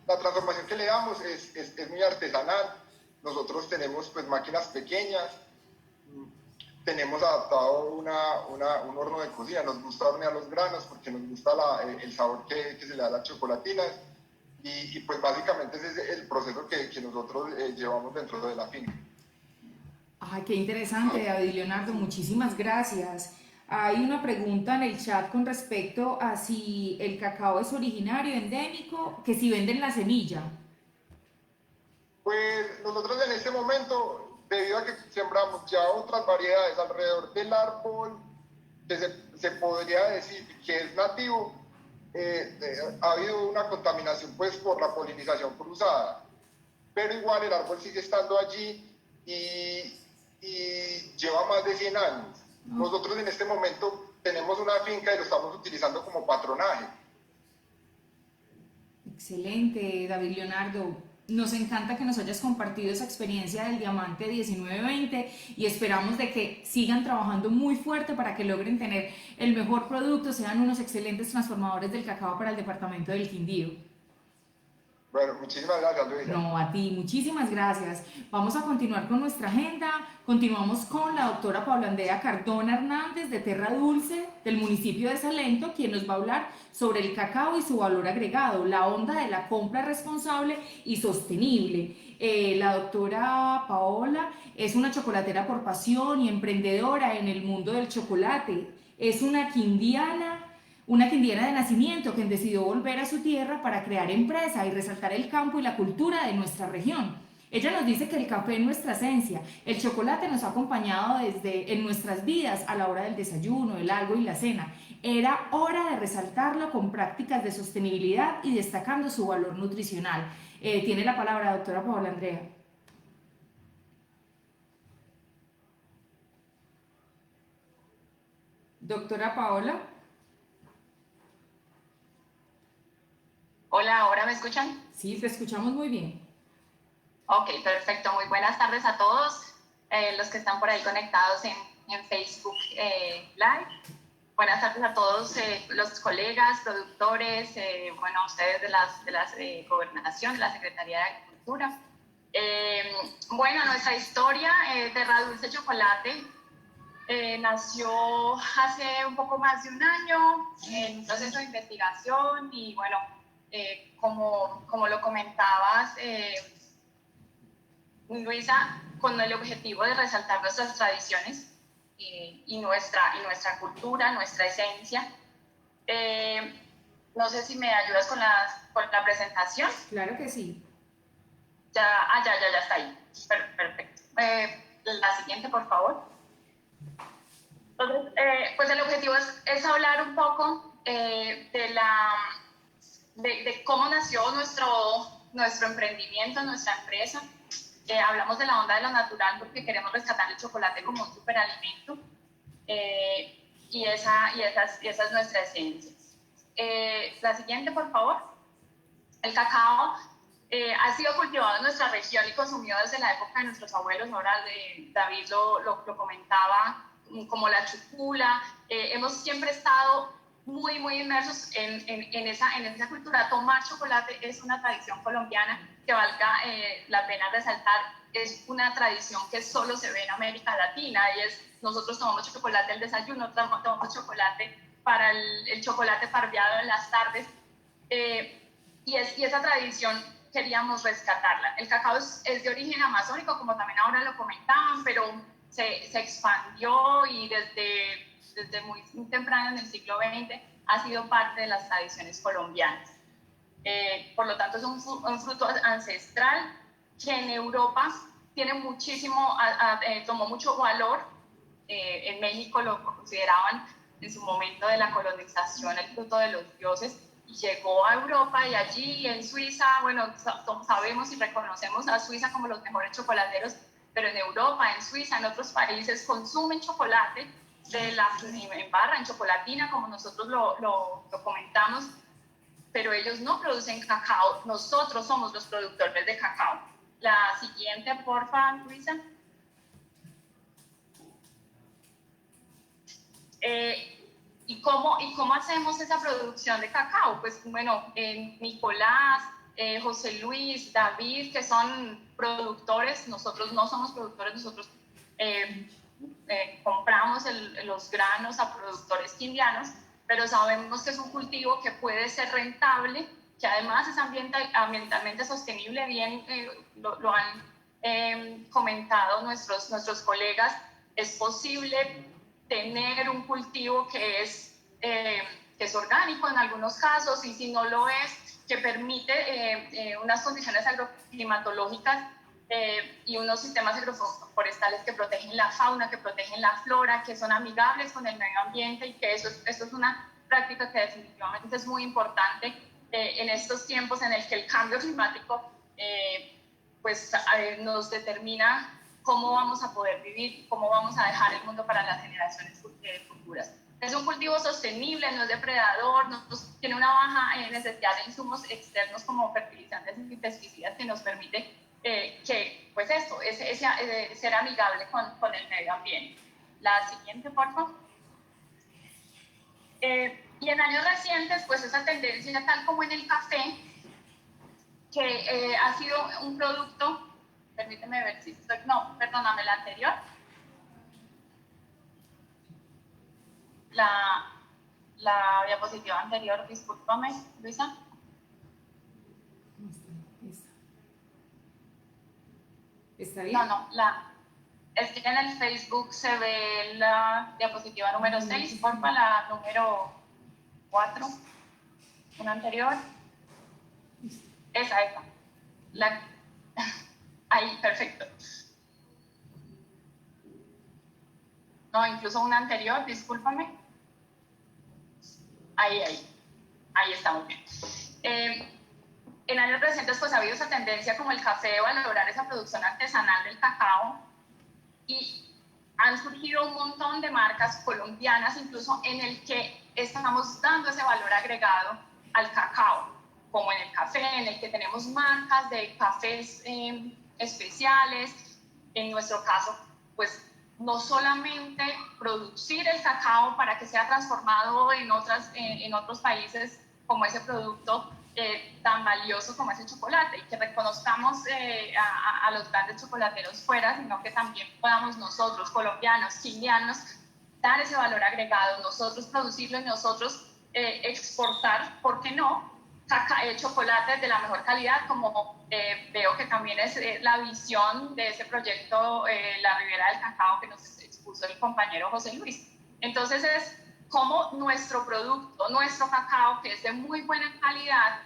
La transformación que le damos es muy artesanal. Nosotros tenemos pues máquinas pequeñas, tenemos adaptado un horno de cocina, nos gusta hornear los granos porque nos gusta el sabor que se le da a las chocolatinas, y pues básicamente ese es el proceso que nosotros llevamos dentro de la finca.
Ay, qué interesante, David Leonardo, muchísimas gracias. Hay una pregunta en el chat con respecto a si el cacao es originario, endémico, que si venden la semilla.
Pues nosotros en este momento, debido a que sembramos ya otras variedades alrededor del árbol, que se podría decir que es nativo, ha habido una contaminación pues por la polinización cruzada, pero igual el árbol sigue estando allí y lleva más de 100 años. Nosotros en este momento tenemos una finca y lo estamos utilizando como patronaje.
Excelente, David Leonardo. Nos encanta que nos hayas compartido esa experiencia del Diamante 1920 y esperamos de que sigan trabajando muy fuerte para que logren tener el mejor producto, sean unos excelentes transformadores del cacao para el departamento del Quindío.
Bueno, muchísimas gracias, Luisa.
No, a ti, muchísimas gracias. Vamos a continuar con nuestra agenda. Continuamos con la doctora Paula Andrea Cardona Hernández de Terra Dulce, del municipio de Salento, quien nos va a hablar sobre el cacao y su valor agregado, la onda de la compra responsable y sostenible. La doctora Paola es una chocolatera por pasión y emprendedora en el mundo del chocolate. Es una quindiana de nacimiento que decidió volver a su tierra para crear empresa y resaltar el campo y la cultura de nuestra región. Ella nos dice que el café es nuestra esencia, el chocolate nos ha acompañado en nuestras vidas a la hora del desayuno, el algo y la cena. Era hora de resaltarlo con prácticas de sostenibilidad y destacando su valor nutricional. Tiene la palabra doctora Paola Andrea. Doctora Paola.
Hola, ¿ahora me escuchan?
Sí, te escuchamos muy bien.
Ok, perfecto. Muy buenas tardes a todos los que están por ahí conectados en Facebook Live. Buenas tardes a todos los colegas, productores, bueno, ustedes de la Gobernación, de la Secretaría de Agricultura. Bueno, nuestra historia, Terra Dulce Chocolate, nació hace un poco más de un año en un proceso de investigación y bueno, como lo comentabas, Luisa, con el objetivo de resaltar nuestras tradiciones y nuestra cultura, nuestra esencia. No sé si me ayudas con la presentación.
Claro que sí.
Ya está ahí. Perfecto. La siguiente, por favor. Entonces, pues el objetivo es hablar un poco de cómo nació nuestro emprendimiento, nuestra empresa. Hablamos de la onda de lo natural porque queremos rescatar el chocolate como un superalimento y esa es nuestra esencia. La siguiente, por favor. El cacao ha sido cultivado en nuestra región y consumido desde la época de nuestros abuelos. Ahora David lo comentaba, como la chucula. Hemos siempre estado muy inmersos en esa cultura. Tomar chocolate es una tradición colombiana que valga la pena resaltar. Es una tradición que solo se ve en América Latina y nosotros tomamos chocolate al desayuno, tomamos chocolate para el chocolate parveado en las tardes y esa tradición queríamos rescatarla. El cacao es de origen amazónico, como también ahora lo comentaban, pero se expandió y desde muy temprano en el siglo XX ha sido parte de las tradiciones colombianas. Por lo tanto, es un fruto ancestral que en Europa tiene muchísimo, tomó mucho valor. En México lo consideraban en su momento de la colonización el fruto de los dioses, y llegó a Europa, y allí en Suiza, bueno, sabemos y reconocemos a Suiza como los mejores chocolateros, pero en Europa, en Suiza, en otros países consumen chocolate en barra, en chocolatina, como nosotros lo comentamos, pero ellos no producen cacao, nosotros somos los productores de cacao. La siguiente, porfa, Luisa. ¿Y cómo hacemos esa producción de cacao? Pues bueno, Nicolás, José Luis, David, que son productores, nosotros no somos productores, nosotros compramos los granos a productores quindianos, pero sabemos que es un cultivo que puede ser rentable, que además es ambientalmente sostenible, bien lo han comentado nuestros colegas, es posible tener un cultivo que es orgánico en algunos casos, y si no lo es, que permite unas condiciones agroclimatológicas y unos sistemas agroforestales que protegen la fauna, que protegen la flora, que son amigables con el medio ambiente, y que eso es una práctica que definitivamente es muy importante en estos tiempos en el que el cambio climático nos determina cómo vamos a poder vivir, cómo vamos a dejar el mundo para las generaciones futuras. Es un cultivo sostenible, no es depredador, tiene una baja necesidad de insumos externos como fertilizantes y pesticidas, que nos permite ser amigable con el medio ambiente. La siguiente, por favor. Y en años recientes, pues esa tendencia, tal como en el café, que ha sido un producto. Permíteme ver si estoy... No, perdóname, la anterior. La diapositiva anterior, discúlpame, Luisa.
¿Está bien?
No, es que en el Facebook se ve la diapositiva número 6, porfa, la número 4, una anterior. Esa. Ahí, perfecto. No, incluso una anterior, discúlpame. Ahí está, muy bien. En años recientes pues ha habido esa tendencia como el café de valorar esa producción artesanal del cacao, y han surgido un montón de marcas colombianas incluso en el que estamos dando ese valor agregado al cacao, como en el café, en el que tenemos marcas de cafés especiales. En nuestro caso, pues no solamente producir el cacao para que sea transformado en otros países como ese producto tan valioso como es el chocolate, y que reconozcamos a los grandes chocolateros fuera, sino que también podamos nosotros, colombianos, chileanos, dar ese valor agregado, nosotros producirlo y nosotros exportar, ¿por qué no? Chocolate de la mejor calidad, como veo que también es la visión de ese proyecto, la Riviera del Cacao, que nos expuso el compañero José Luis. Entonces es como nuestro producto, nuestro cacao, que es de muy buena calidad,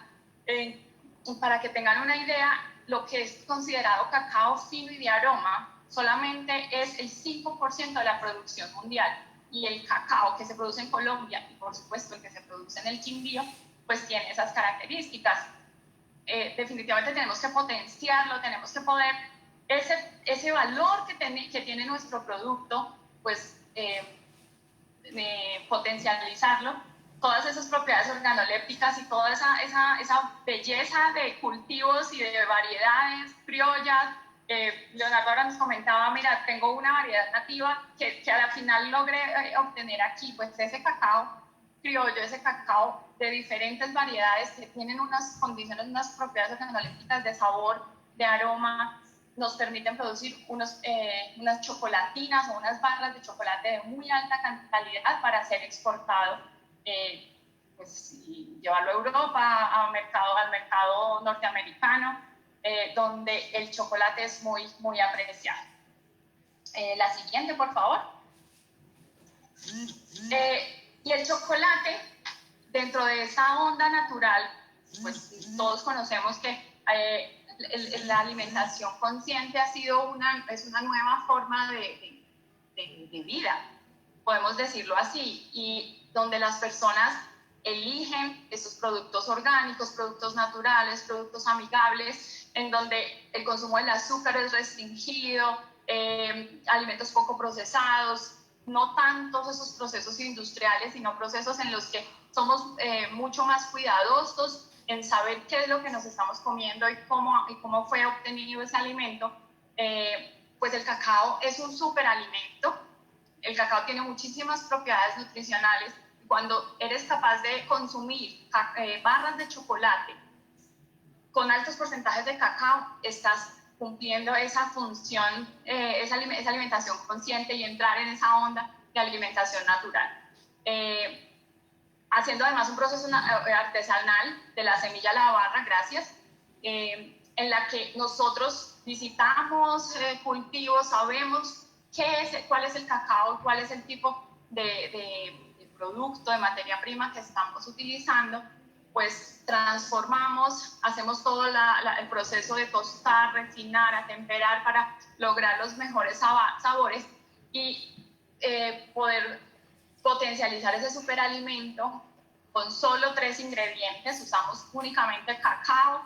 para que tengan una idea, lo que es considerado cacao fino y de aroma solamente es el 5% de la producción mundial, y el cacao que se produce en Colombia, y por supuesto el que se produce en el Quindío, pues tiene esas características. Definitivamente tenemos que potenciarlo, tenemos que poder, ese valor que tiene nuestro producto, pues potencializarlo, todas esas propiedades organolépticas y toda esa belleza de cultivos y de variedades criollas. Leonardo ahora nos comentaba, mira, tengo una variedad nativa que a la final logré obtener aquí, pues ese cacao criollo, ese cacao de diferentes variedades que tienen unas condiciones, unas propiedades organolépticas de sabor, de aroma, nos permiten producir unas chocolatinas o unas barras de chocolate de muy alta calidad para ser exportado pues, y llevarlo a Europa, al mercado norteamericano, donde el chocolate es muy, muy apreciado. La siguiente, por favor. Y el chocolate, dentro de esa onda natural, pues todos conocemos que la alimentación consciente es una nueva forma de vida, podemos decirlo así, y donde las personas eligen esos productos orgánicos, productos naturales, productos amigables, en donde el consumo del azúcar es restringido, alimentos poco procesados, no tantos esos procesos industriales, sino procesos en los que somos mucho más cuidadosos en saber qué es lo que nos estamos comiendo y cómo fue obtenido ese alimento. Pues el cacao es un superalimento. El cacao tiene muchísimas propiedades nutricionales. Cuando eres capaz de consumir barras de chocolate con altos porcentajes de cacao, estás cumpliendo esa función, esa alimentación consciente y entrar en esa onda de alimentación natural. Haciendo además un proceso artesanal de la semilla a la barra, gracias, en la que nosotros visitamos cultivos, sabemos cuál es el cacao, cuál es el tipo de producto, de materia prima que estamos utilizando, pues transformamos, hacemos todo el proceso de tostar, refinar, atemperar para lograr los mejores sabores y poder potencializar ese superalimento con solo 3 ingredientes. Usamos únicamente cacao,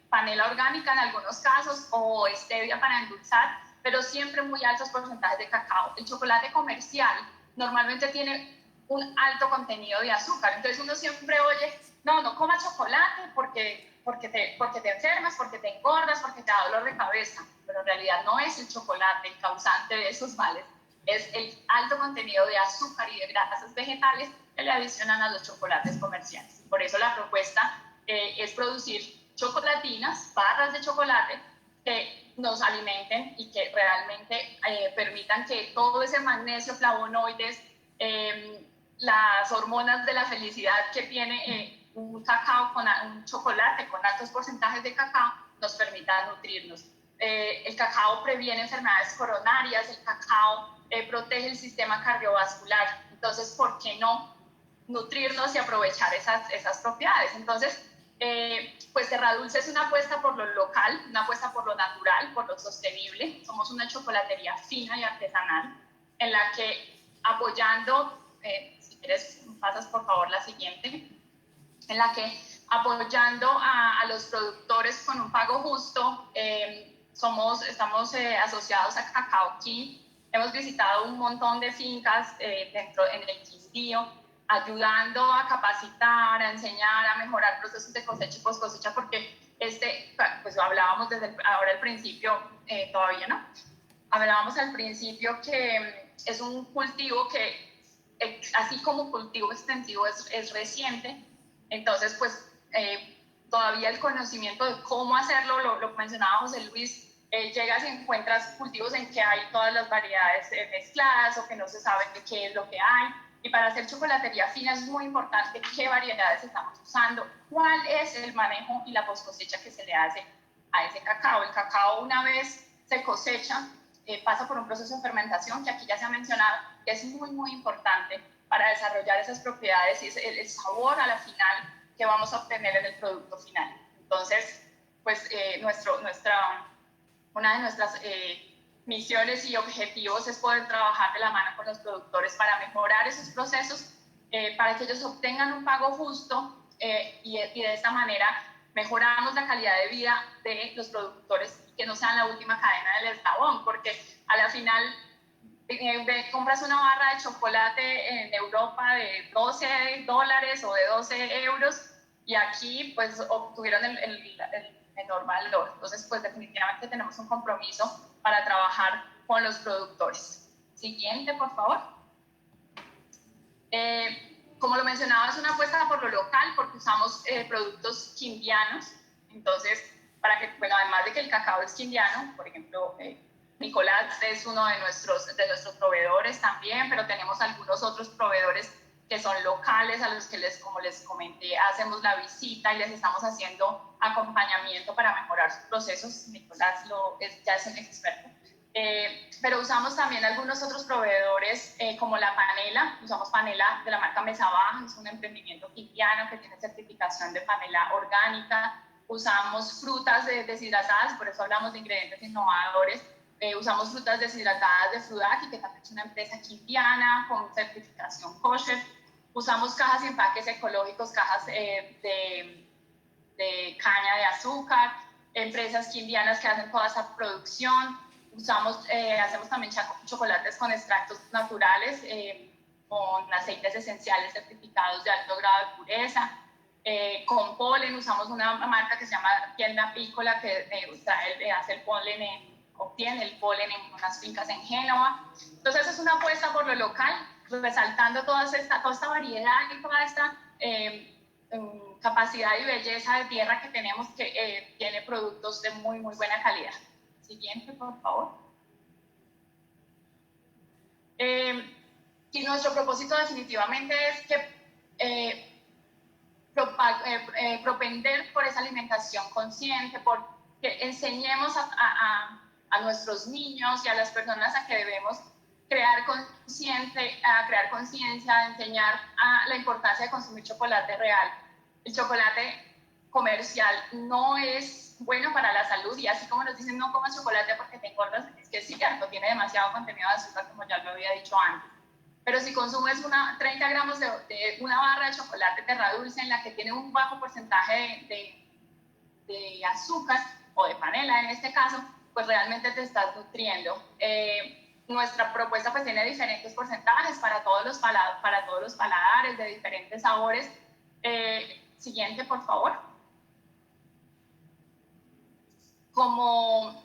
panela orgánica en algunos casos o stevia para endulzar, pero siempre muy altos porcentajes de cacao. El chocolate comercial normalmente tiene un alto contenido de azúcar, entonces uno siempre oye, no comas chocolate porque te enfermas, porque te engordas, porque te da dolor de cabeza, pero en realidad no es el chocolate el causante de esos males, es el alto contenido de azúcar y de grasas vegetales que le adicionan a los chocolates comerciales. Por eso la propuesta es producir chocolatinas, barras de chocolate que nos alimenten y que realmente permitan que todo ese magnesio, flavonoides, las hormonas de la felicidad que tiene un chocolate con altos porcentajes de cacao nos permita nutrirnos. El cacao previene enfermedades coronarias, el cacao protege el sistema cardiovascular, entonces ¿por qué no nutrirnos y aprovechar esas propiedades? Entonces, pues Terra Dulce es una apuesta por lo local, una apuesta por lo natural, por lo sostenible. Somos una chocolatería fina y artesanal en la que apoyando, si quieres pasas por favor la siguiente, en la que apoyando a los productores con un pago justo, estamos asociados a Cacao King. Hemos visitado un montón de fincas en el Quindío, ayudando a capacitar, a enseñar, a mejorar procesos de cosecha y post cosecha, porque pues hablábamos ahora al principio, todavía no, hablábamos al principio que es un cultivo que, así como cultivo extensivo, es reciente, entonces pues todavía el conocimiento de cómo hacerlo, lo mencionaba José Luis, llegas y encuentras cultivos en que hay todas las variedades mezcladas o que no se sabe de qué es lo que hay. Y para hacer chocolatería fina es muy importante qué variedades estamos usando, cuál es el manejo y la post cosecha que se le hace a ese cacao. El cacao, una vez se cosecha, pasa por un proceso de fermentación que aquí ya se ha mencionado, que es muy, muy importante para desarrollar esas propiedades y el sabor a la final que vamos a obtener en el producto final. Entonces, pues una de nuestras misiones y objetivos es poder trabajar de la mano con los productores para mejorar esos procesos, para que ellos obtengan un pago justo y de esta manera mejoramos la calidad de vida de los productores y que no sean la última cadena del eslabón, porque a la final compras una barra de chocolate en Europa de $12 o de 12 euros y aquí pues obtuvieron el menor valor. Entonces pues definitivamente tenemos un compromiso para trabajar con los productores. Siguiente, por favor. Como lo mencionaba, es una apuesta por lo local porque usamos productos quindianos. Entonces, bueno, además de que el cacao es quindiano, por ejemplo, Nicolás es uno de nuestros proveedores también, pero tenemos algunos otros proveedores que son locales, a los que como les comenté, hacemos la visita y les estamos haciendo acompañamiento para mejorar sus procesos. Nicolás ya es un experto. Pero usamos también algunos otros proveedores como la panela. Usamos panela de la marca Mesa Baja, es un emprendimiento quindiano que tiene certificación de panela orgánica. Usamos frutas deshidratadas, por eso hablamos de ingredientes innovadores. Usamos frutas deshidratadas de Frudaki, que también es una empresa quindiana con certificación kosher. Usamos cajas y empaques ecológicos, cajas de caña de azúcar, empresas quindianas que hacen toda esa producción. Hacemos también chocolates con extractos naturales, con aceites esenciales certificados de alto grado de pureza. Con polen, usamos una marca que se llama Tienda Apícola, que hace el polen obtiene el polen en unas fincas en Génova. Entonces es una apuesta por lo local, resaltando toda esta variedad y toda esta capacidad y belleza de tierra que tenemos, que tiene productos de muy, muy buena calidad. Siguiente, por favor. Y nuestro propósito definitivamente es que propender por esa alimentación consciente, por que enseñemos a nuestros niños y a las personas a que debemos crear conciencia, enseñar la importancia de consumir chocolate real. El chocolate comercial no es bueno para la salud, y así como nos dicen no comas chocolate porque te engordas, es que es cierto, tiene demasiado contenido de azúcar, como ya lo había dicho antes. Pero si consumes 30 gramos de una barra de chocolate Terra Dulce en la que tiene un bajo porcentaje de azúcar, o de panela en este caso, pues realmente te estás nutriendo. Nuestra propuesta pues tiene diferentes porcentajes para todos los paladares, de diferentes sabores. Siguiente, por favor. Como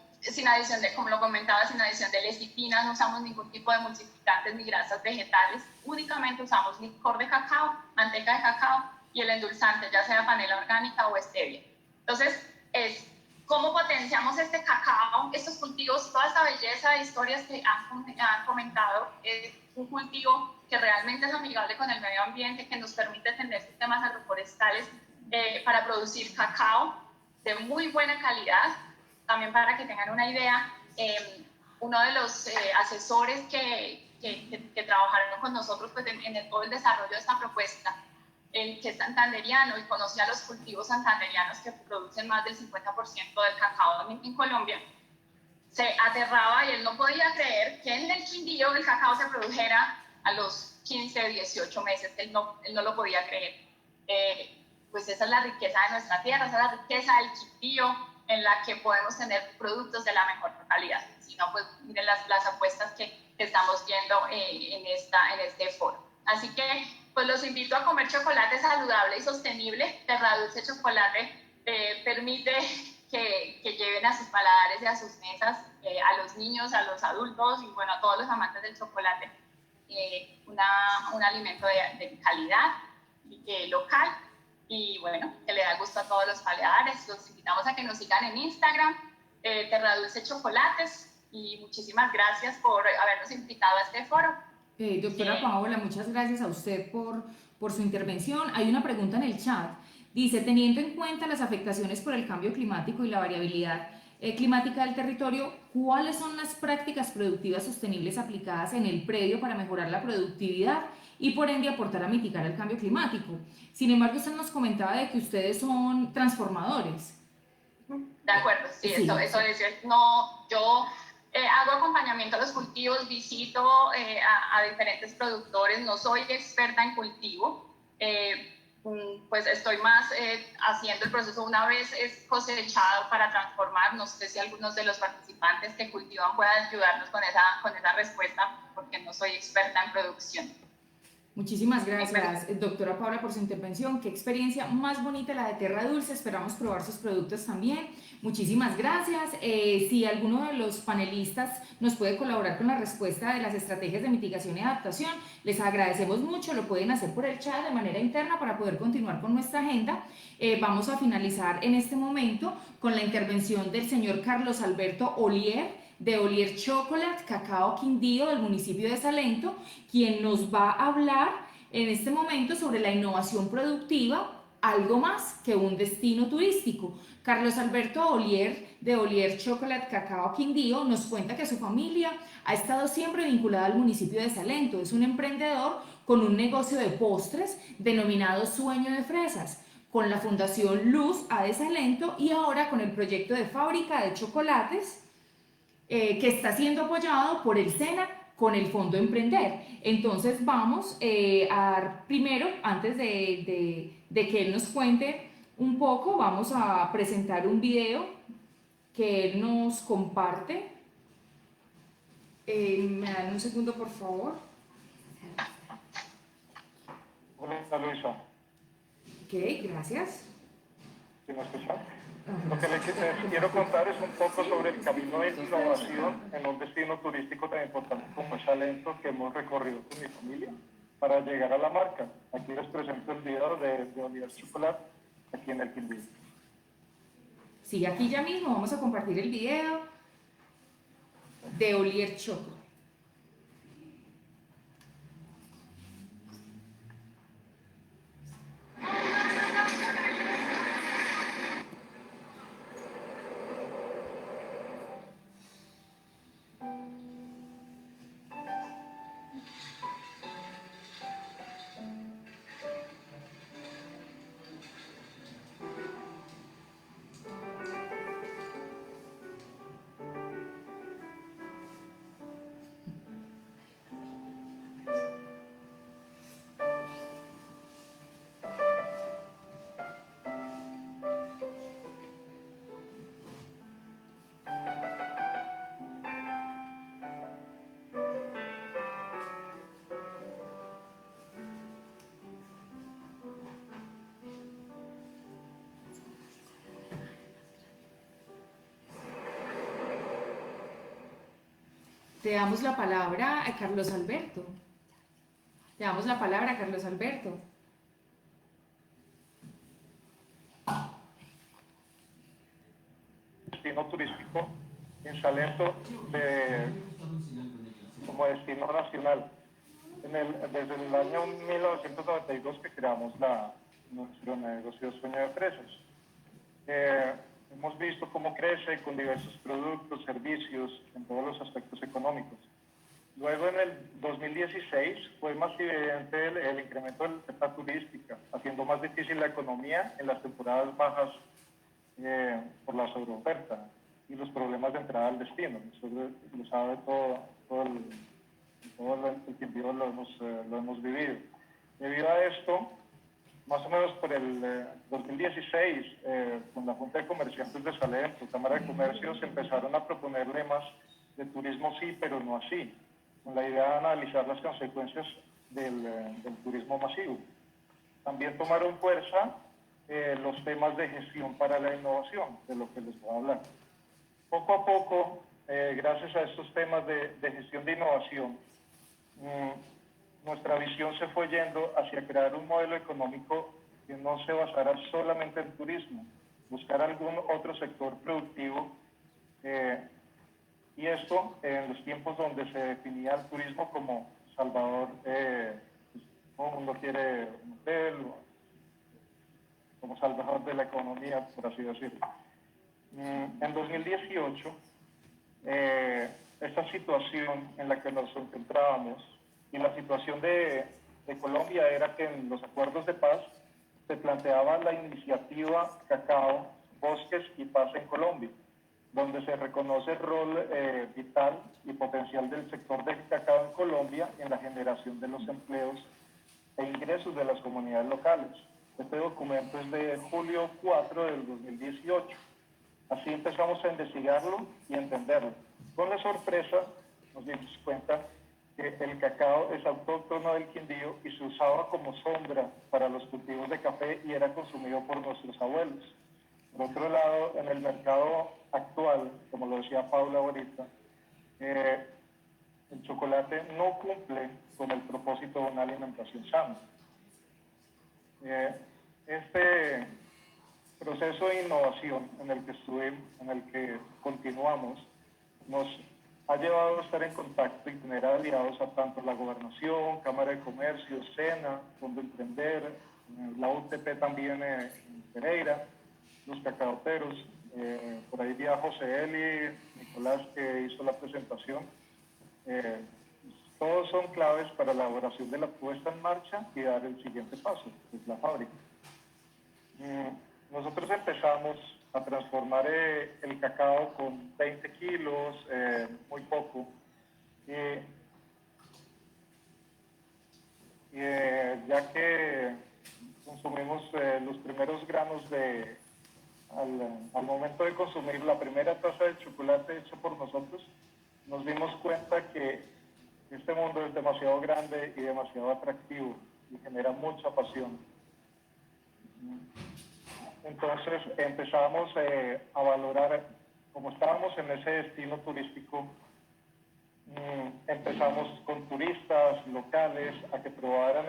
lo comentaba, sin adición de lecitina, no usamos ningún tipo de emulsificantes ni grasas vegetales, únicamente usamos licor de cacao, manteca de cacao y el endulzante, ya sea panela orgánica o stevia. Entonces, ¿cómo potenciamos este cacao, estos cultivos, toda esta belleza de historias que han comentado? Es un cultivo que realmente es amigable con el medio ambiente, que nos permite tener sistemas agroforestales para producir cacao de muy buena calidad. También para que tengan una idea, uno de los asesores que trabajaron con nosotros pues, en todo el desarrollo de esta propuesta, que es santanderiano y conocía los cultivos santanderianos que producen más del 50% del cacao en Colombia, se aterraba y él no podía creer que en el Quindío el cacao se produjera a los 15, 18 meses. Él no lo podía creer. Pues esa es la riqueza de nuestra tierra, esa es la riqueza del Quindío, en la que podemos tener productos de la mejor calidad. Si no, pues miren las apuestas que estamos viendo en este foro. Así que pues los invito a comer chocolate saludable y sostenible. Terra Dulce Chocolate permite que lleven a sus paladares y a sus mesas, a los niños, a los adultos y bueno, a todos los amantes del chocolate, un alimento de calidad y local. Y bueno, que le da gusto a todos los paladares. Los invitamos a que nos sigan en Instagram, Terra Dulce Chocolates, y muchísimas gracias por habernos invitado a este foro.
Doctora Paola, muchas gracias a usted por su intervención. Hay una pregunta en el chat. Dice, teniendo en cuenta las afectaciones por el cambio climático y la variabilidad climática del territorio, ¿cuáles son las prácticas productivas sostenibles aplicadas en el predio para mejorar la productividad y por ende aportar a mitigar el cambio climático? Sin embargo, usted nos comentaba de que ustedes son transformadores.
De acuerdo, sí. Eso es. No, yo hago acompañamiento a los cultivos, visito a diferentes productores, no soy experta en cultivo, pues estoy más haciendo el proceso una vez es cosechado para transformar. No sé si algunos de los participantes que cultivan puedan ayudarnos con esa respuesta, porque no soy experta en producción.
Muchísimas gracias, doctora Paula, por su intervención. Qué experiencia más bonita la de Terra Dulce. Esperamos probar sus productos también. Muchísimas gracias. Si alguno de los panelistas nos puede colaborar con la respuesta de las estrategias de mitigación y adaptación, les agradecemos mucho. Lo pueden hacer por el chat de manera interna para poder continuar con nuestra agenda. Vamos a finalizar en este momento con la intervención del señor Carlos Alberto Olier, de Olier Chocolate, Cacao Quindío, del municipio de Salento, quien nos va a hablar en este momento sobre la innovación productiva, algo más que un destino turístico. Carlos Alberto Olier, de Olier Chocolate Cacao Quindío, nos cuenta que su familia ha estado siempre vinculada al municipio de Salento. Es un emprendedor con un negocio de postres denominado Sueño de Fresas, con la Fundación Luz A de Salento y ahora con el proyecto de fábrica de chocolates que está siendo apoyado por el SENA con el Fondo Emprender. Entonces vamos a primero, antes de que él nos cuente un poco, vamos a presentar un video que él nos comparte. ¿Me dan un segundo, por favor?
Hola, Luisa.
Ok, gracias.
¿Sí me escucha? Lo que les quiero contar es un poco sobre el camino de innovación en un destino turístico tan importante como es Salento, que hemos recorrido con mi familia para llegar a la marca. Aquí les presento el video de Olier Chocolate, aquí en el Quindío.
Sí, aquí ya mismo vamos a compartir el video de Olier Choco. Te damos la palabra a Carlos Alberto. Te damos la palabra a Carlos Alberto.
Destino turístico en Salento como destino nacional. Desde el año 1992 que creamos nuestro negocio Sueño de Fresas. Hemos visto cómo crece con diversos productos, servicios, en todos los aspectos económicos. Luego, en el 2016, fue más evidente el incremento de la oferta turística, haciendo más difícil la economía en las temporadas bajas por la sobreoferta y los problemas de entrada al destino. Eso lo sabe todo el Quindío lo hemos vivido. Debido a esto, más o menos por el 2016, con la Junta de Comerciantes de Salento, Cámara de Comercio, se empezaron a proponer lemas de turismo sí, pero no así, con la idea de analizar las consecuencias del turismo masivo. También tomaron fuerza los temas de gestión para la innovación, de lo que les voy a hablar. Poco a poco, gracias a estos temas de gestión de innovación, nuestra visión se fue yendo hacia crear un modelo económico que no se basara solamente en turismo, buscar algún otro sector productivo, y esto en los tiempos donde se definía el turismo como salvador, todo el mundo quiere un hotel, como salvador de la economía, por así decirlo. En 2018, esta situación en la que nos encontrábamos y la situación de Colombia era que en los acuerdos de paz se planteaba la iniciativa Cacao, Bosques y Paz en Colombia, donde se reconoce el rol vital y potencial del sector del cacao en Colombia en la generación de los empleos e ingresos de las comunidades locales. Este documento es de julio 4 del 2018. Así empezamos a investigarlo y a entenderlo. Con la sorpresa nos dimos cuenta que el cacao es autóctono del Quindío y se usaba como sombra para los cultivos de café y era consumido por nuestros abuelos. Por otro lado, en el mercado actual, como lo decía Paula ahorita, el chocolate no cumple con el propósito de una alimentación sana. Este proceso de innovación en el que estuvimos, en el que continuamos, nos ha llevado a estar en contacto y tener aliados a tanto la Gobernación, Cámara de Comercio, SENA, Fondo Emprender, la UTP también en Pereira, los cacaoteros. Por ahí vi a José Eli, Nicolás, que hizo la presentación. Todos son claves para la elaboración de la puesta en marcha y dar el siguiente paso, que es la fábrica. Nosotros empezamos a transformar el cacao con 20 kilos, muy poco. Ya que consumimos los primeros granos al momento de consumir la primera taza de chocolate hecho por nosotros, nos dimos cuenta que este mundo es demasiado grande y demasiado atractivo y genera mucha pasión. Entonces empezamos a valorar, como estábamos en ese destino turístico, empezamos con turistas locales a que probaran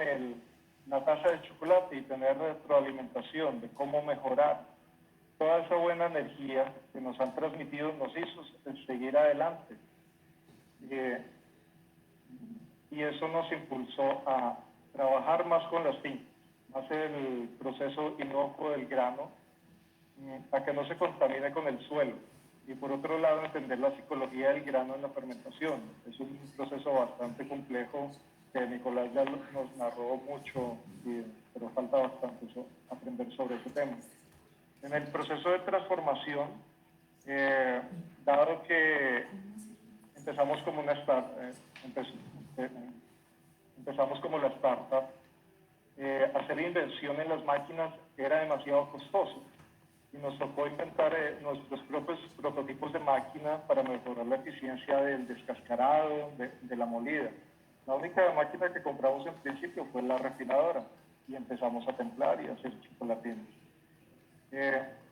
la taza de chocolate y tener retroalimentación de cómo mejorar. Toda esa buena energía que nos han transmitido nos hizo seguir adelante. Y eso nos impulsó a trabajar más con las fincas, más el proceso inocuo del grano, a que no se contamine con el suelo. Y por otro lado, entender la psicología del grano en la fermentación. Es un proceso bastante complejo que Nicolás ya nos narró mucho, pero falta bastante aprender sobre ese tema. En el proceso de transformación, dado que empezamos como una empezamos como la startup, hacer inversión en las máquinas era demasiado costoso y nos tocó inventar nuestros propios prototipos de máquina para mejorar la eficiencia del descascarado, de la molida. La única máquina que compramos en principio fue la refinadora y empezamos a templar y a hacer chocolatinas.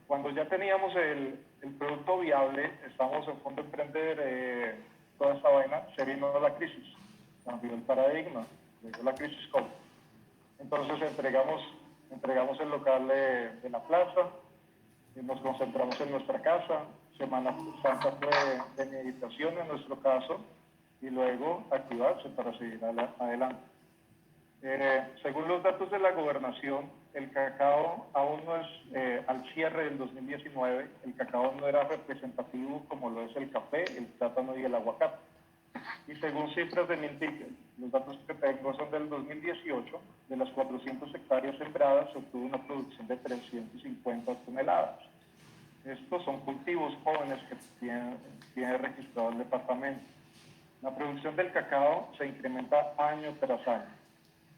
Cuando ya teníamos el producto viable, estamos en Fondo Emprender, toda esta vaina, se vino la crisis, cambió el paradigma, llegó la crisis COVID. Entonces entregamos el local de la plaza, nos concentramos en nuestra casa, Semana Santa fue de meditación en nuestro caso, y luego activarse para seguir adelante. Según los datos de la gobernación, el cacao aún no es, al cierre del 2019, el cacao no era representativo como lo es el café, el plátano y el aguacate. Y según cifras de Mintic, los datos que tengo son del 2018, de las 400 hectáreas sembradas se obtuvo una producción de 350 toneladas. Estos son cultivos jóvenes que tiene registrado el departamento. La producción del cacao se incrementa año tras año.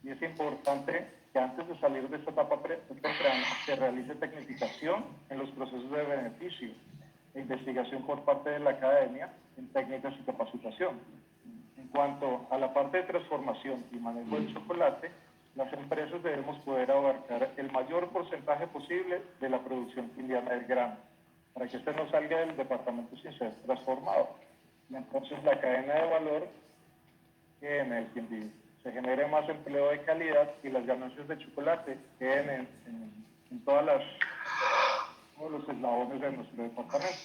Y es importante que antes de salir de esta etapa temprana se realice tecnificación en los procesos de beneficio e investigación por parte de la academia en técnicas y capacitación. En cuanto a la parte de transformación y manejo del chocolate, las empresas debemos poder abarcar el mayor porcentaje posible de la producción quindiana del grano, para que este no salga del departamento sin ser transformado. Y entonces la cadena de valor quede en el Quindío. Se genere más empleo de calidad y las ganancias de chocolate queden en todos los eslabones de nuestro departamento.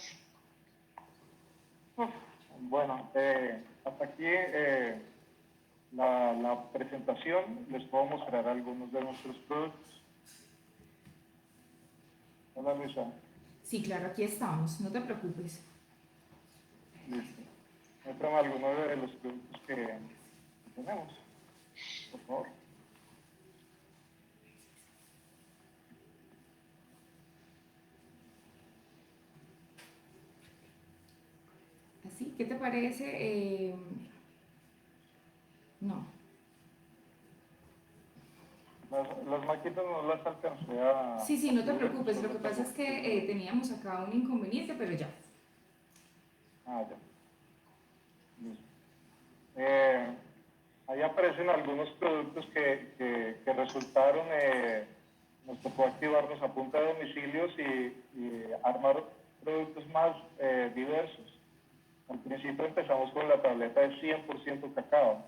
Bueno, hasta aquí la presentación. Les puedo mostrar algunos de nuestros productos. Hola, Luisa.
Sí, claro, aquí estamos, no te preocupes.
Listo. Muéstrame algunos de los productos que tenemos, por favor.
¿Así? ¿Qué te parece? No.
Las maquetas no las alcancé a...
Sí, no te preocupes. Lo que pasa es que teníamos acá un inconveniente, pero ya.
Ah, ya. Listo. Ahí aparecen algunos productos que resultaron, nos tocó activarnos a punta de domicilios y armar productos más diversos. Al principio empezamos con la tableta de 100% cacao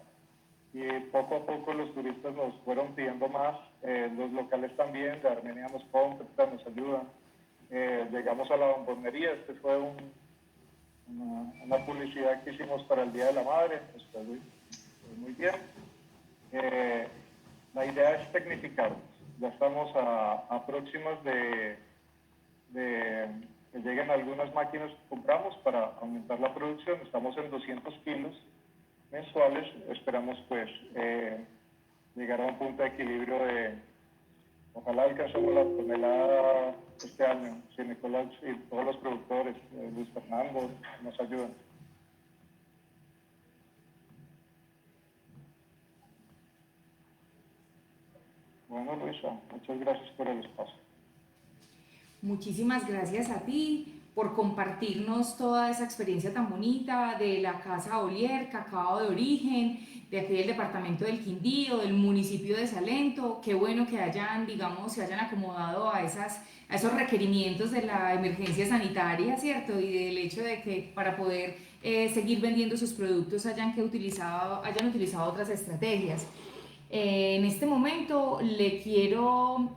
y poco a poco los turistas nos fueron pidiendo más, los locales también, de Armenia nos compran, nos ayudan. Llegamos a la bombonería, este fue una publicidad que hicimos para el Día de la Madre, estuvo muy bien. La idea es tecnificar. Ya estamos a próximos de que lleguen algunas máquinas que compramos para aumentar la producción. Estamos en 200 kilos mensuales. Esperamos pues llegar a un punto de equilibrio de, ojalá alcancemos la tonelada este año. Si Nicolás y todos los productores, Luis Fernando, nos ayudan. Bueno, Luisa, muchas gracias por el espacio.
Muchísimas gracias a ti por compartirnos toda esa experiencia tan bonita de la Casa Olier, cacao de origen, de aquí del departamento del Quindío, del municipio de Salento. Qué bueno que hayan, digamos, se hayan acomodado a esos requerimientos de la emergencia sanitaria, ¿cierto? Y del hecho de que para poder seguir vendiendo sus productos hayan utilizado otras estrategias. En este momento quiero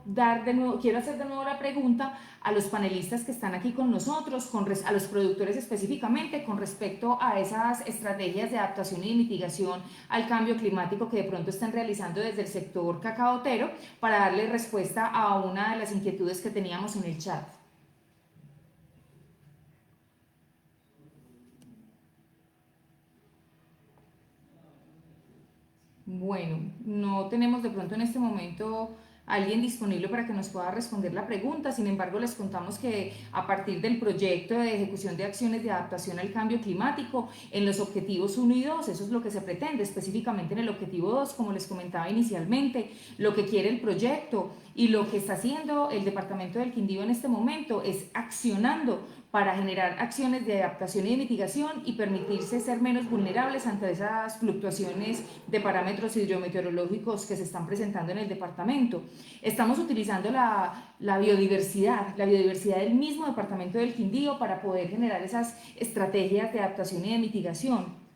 hacer de nuevo la pregunta a los panelistas que están aquí con nosotros, a los productores específicamente, con respecto a esas estrategias de adaptación y mitigación al cambio climático que de pronto están realizando desde el sector cacaotero, para darle respuesta a una de las inquietudes que teníamos en el chat. Bueno, no tenemos de pronto en este momento alguien disponible para que nos pueda responder la pregunta. Sin embargo, les contamos que a partir del proyecto de ejecución de acciones de adaptación al cambio climático, en los objetivos 1 y 2, eso es lo que se pretende, específicamente en el objetivo 2, como les comentaba inicialmente, lo que quiere el proyecto y lo que está haciendo el Departamento del Quindío en este momento es accionando para generar acciones de adaptación y de mitigación y permitirse ser menos vulnerables ante esas fluctuaciones de parámetros hidrometeorológicos que se están presentando en el departamento. Estamos utilizando la biodiversidad del mismo departamento del Quindío para poder generar esas estrategias de adaptación y de mitigación.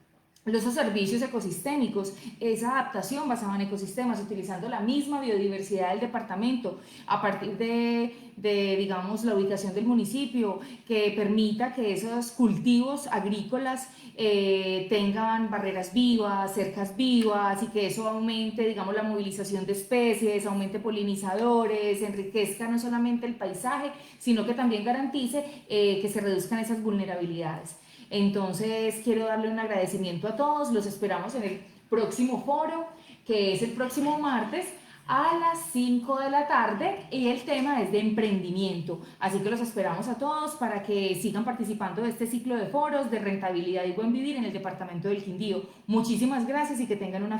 Los servicios ecosistémicos, esa adaptación basada en ecosistemas, utilizando la misma biodiversidad del departamento a partir de digamos, la ubicación del municipio, que permita que esos cultivos agrícolas tengan barreras vivas, cercas vivas, y que eso aumente, digamos, la movilización de especies, aumente polinizadores, enriquezca no solamente el paisaje, sino que también garantice que se reduzcan esas vulnerabilidades. Entonces, quiero darle un agradecimiento a todos. Los esperamos en el próximo foro, que es el próximo martes a las 5 de la tarde, y el tema es de emprendimiento. Así que los esperamos a todos para que sigan participando de este ciclo de foros de rentabilidad y buen vivir en el departamento del Quindío. Muchísimas gracias y que tengan una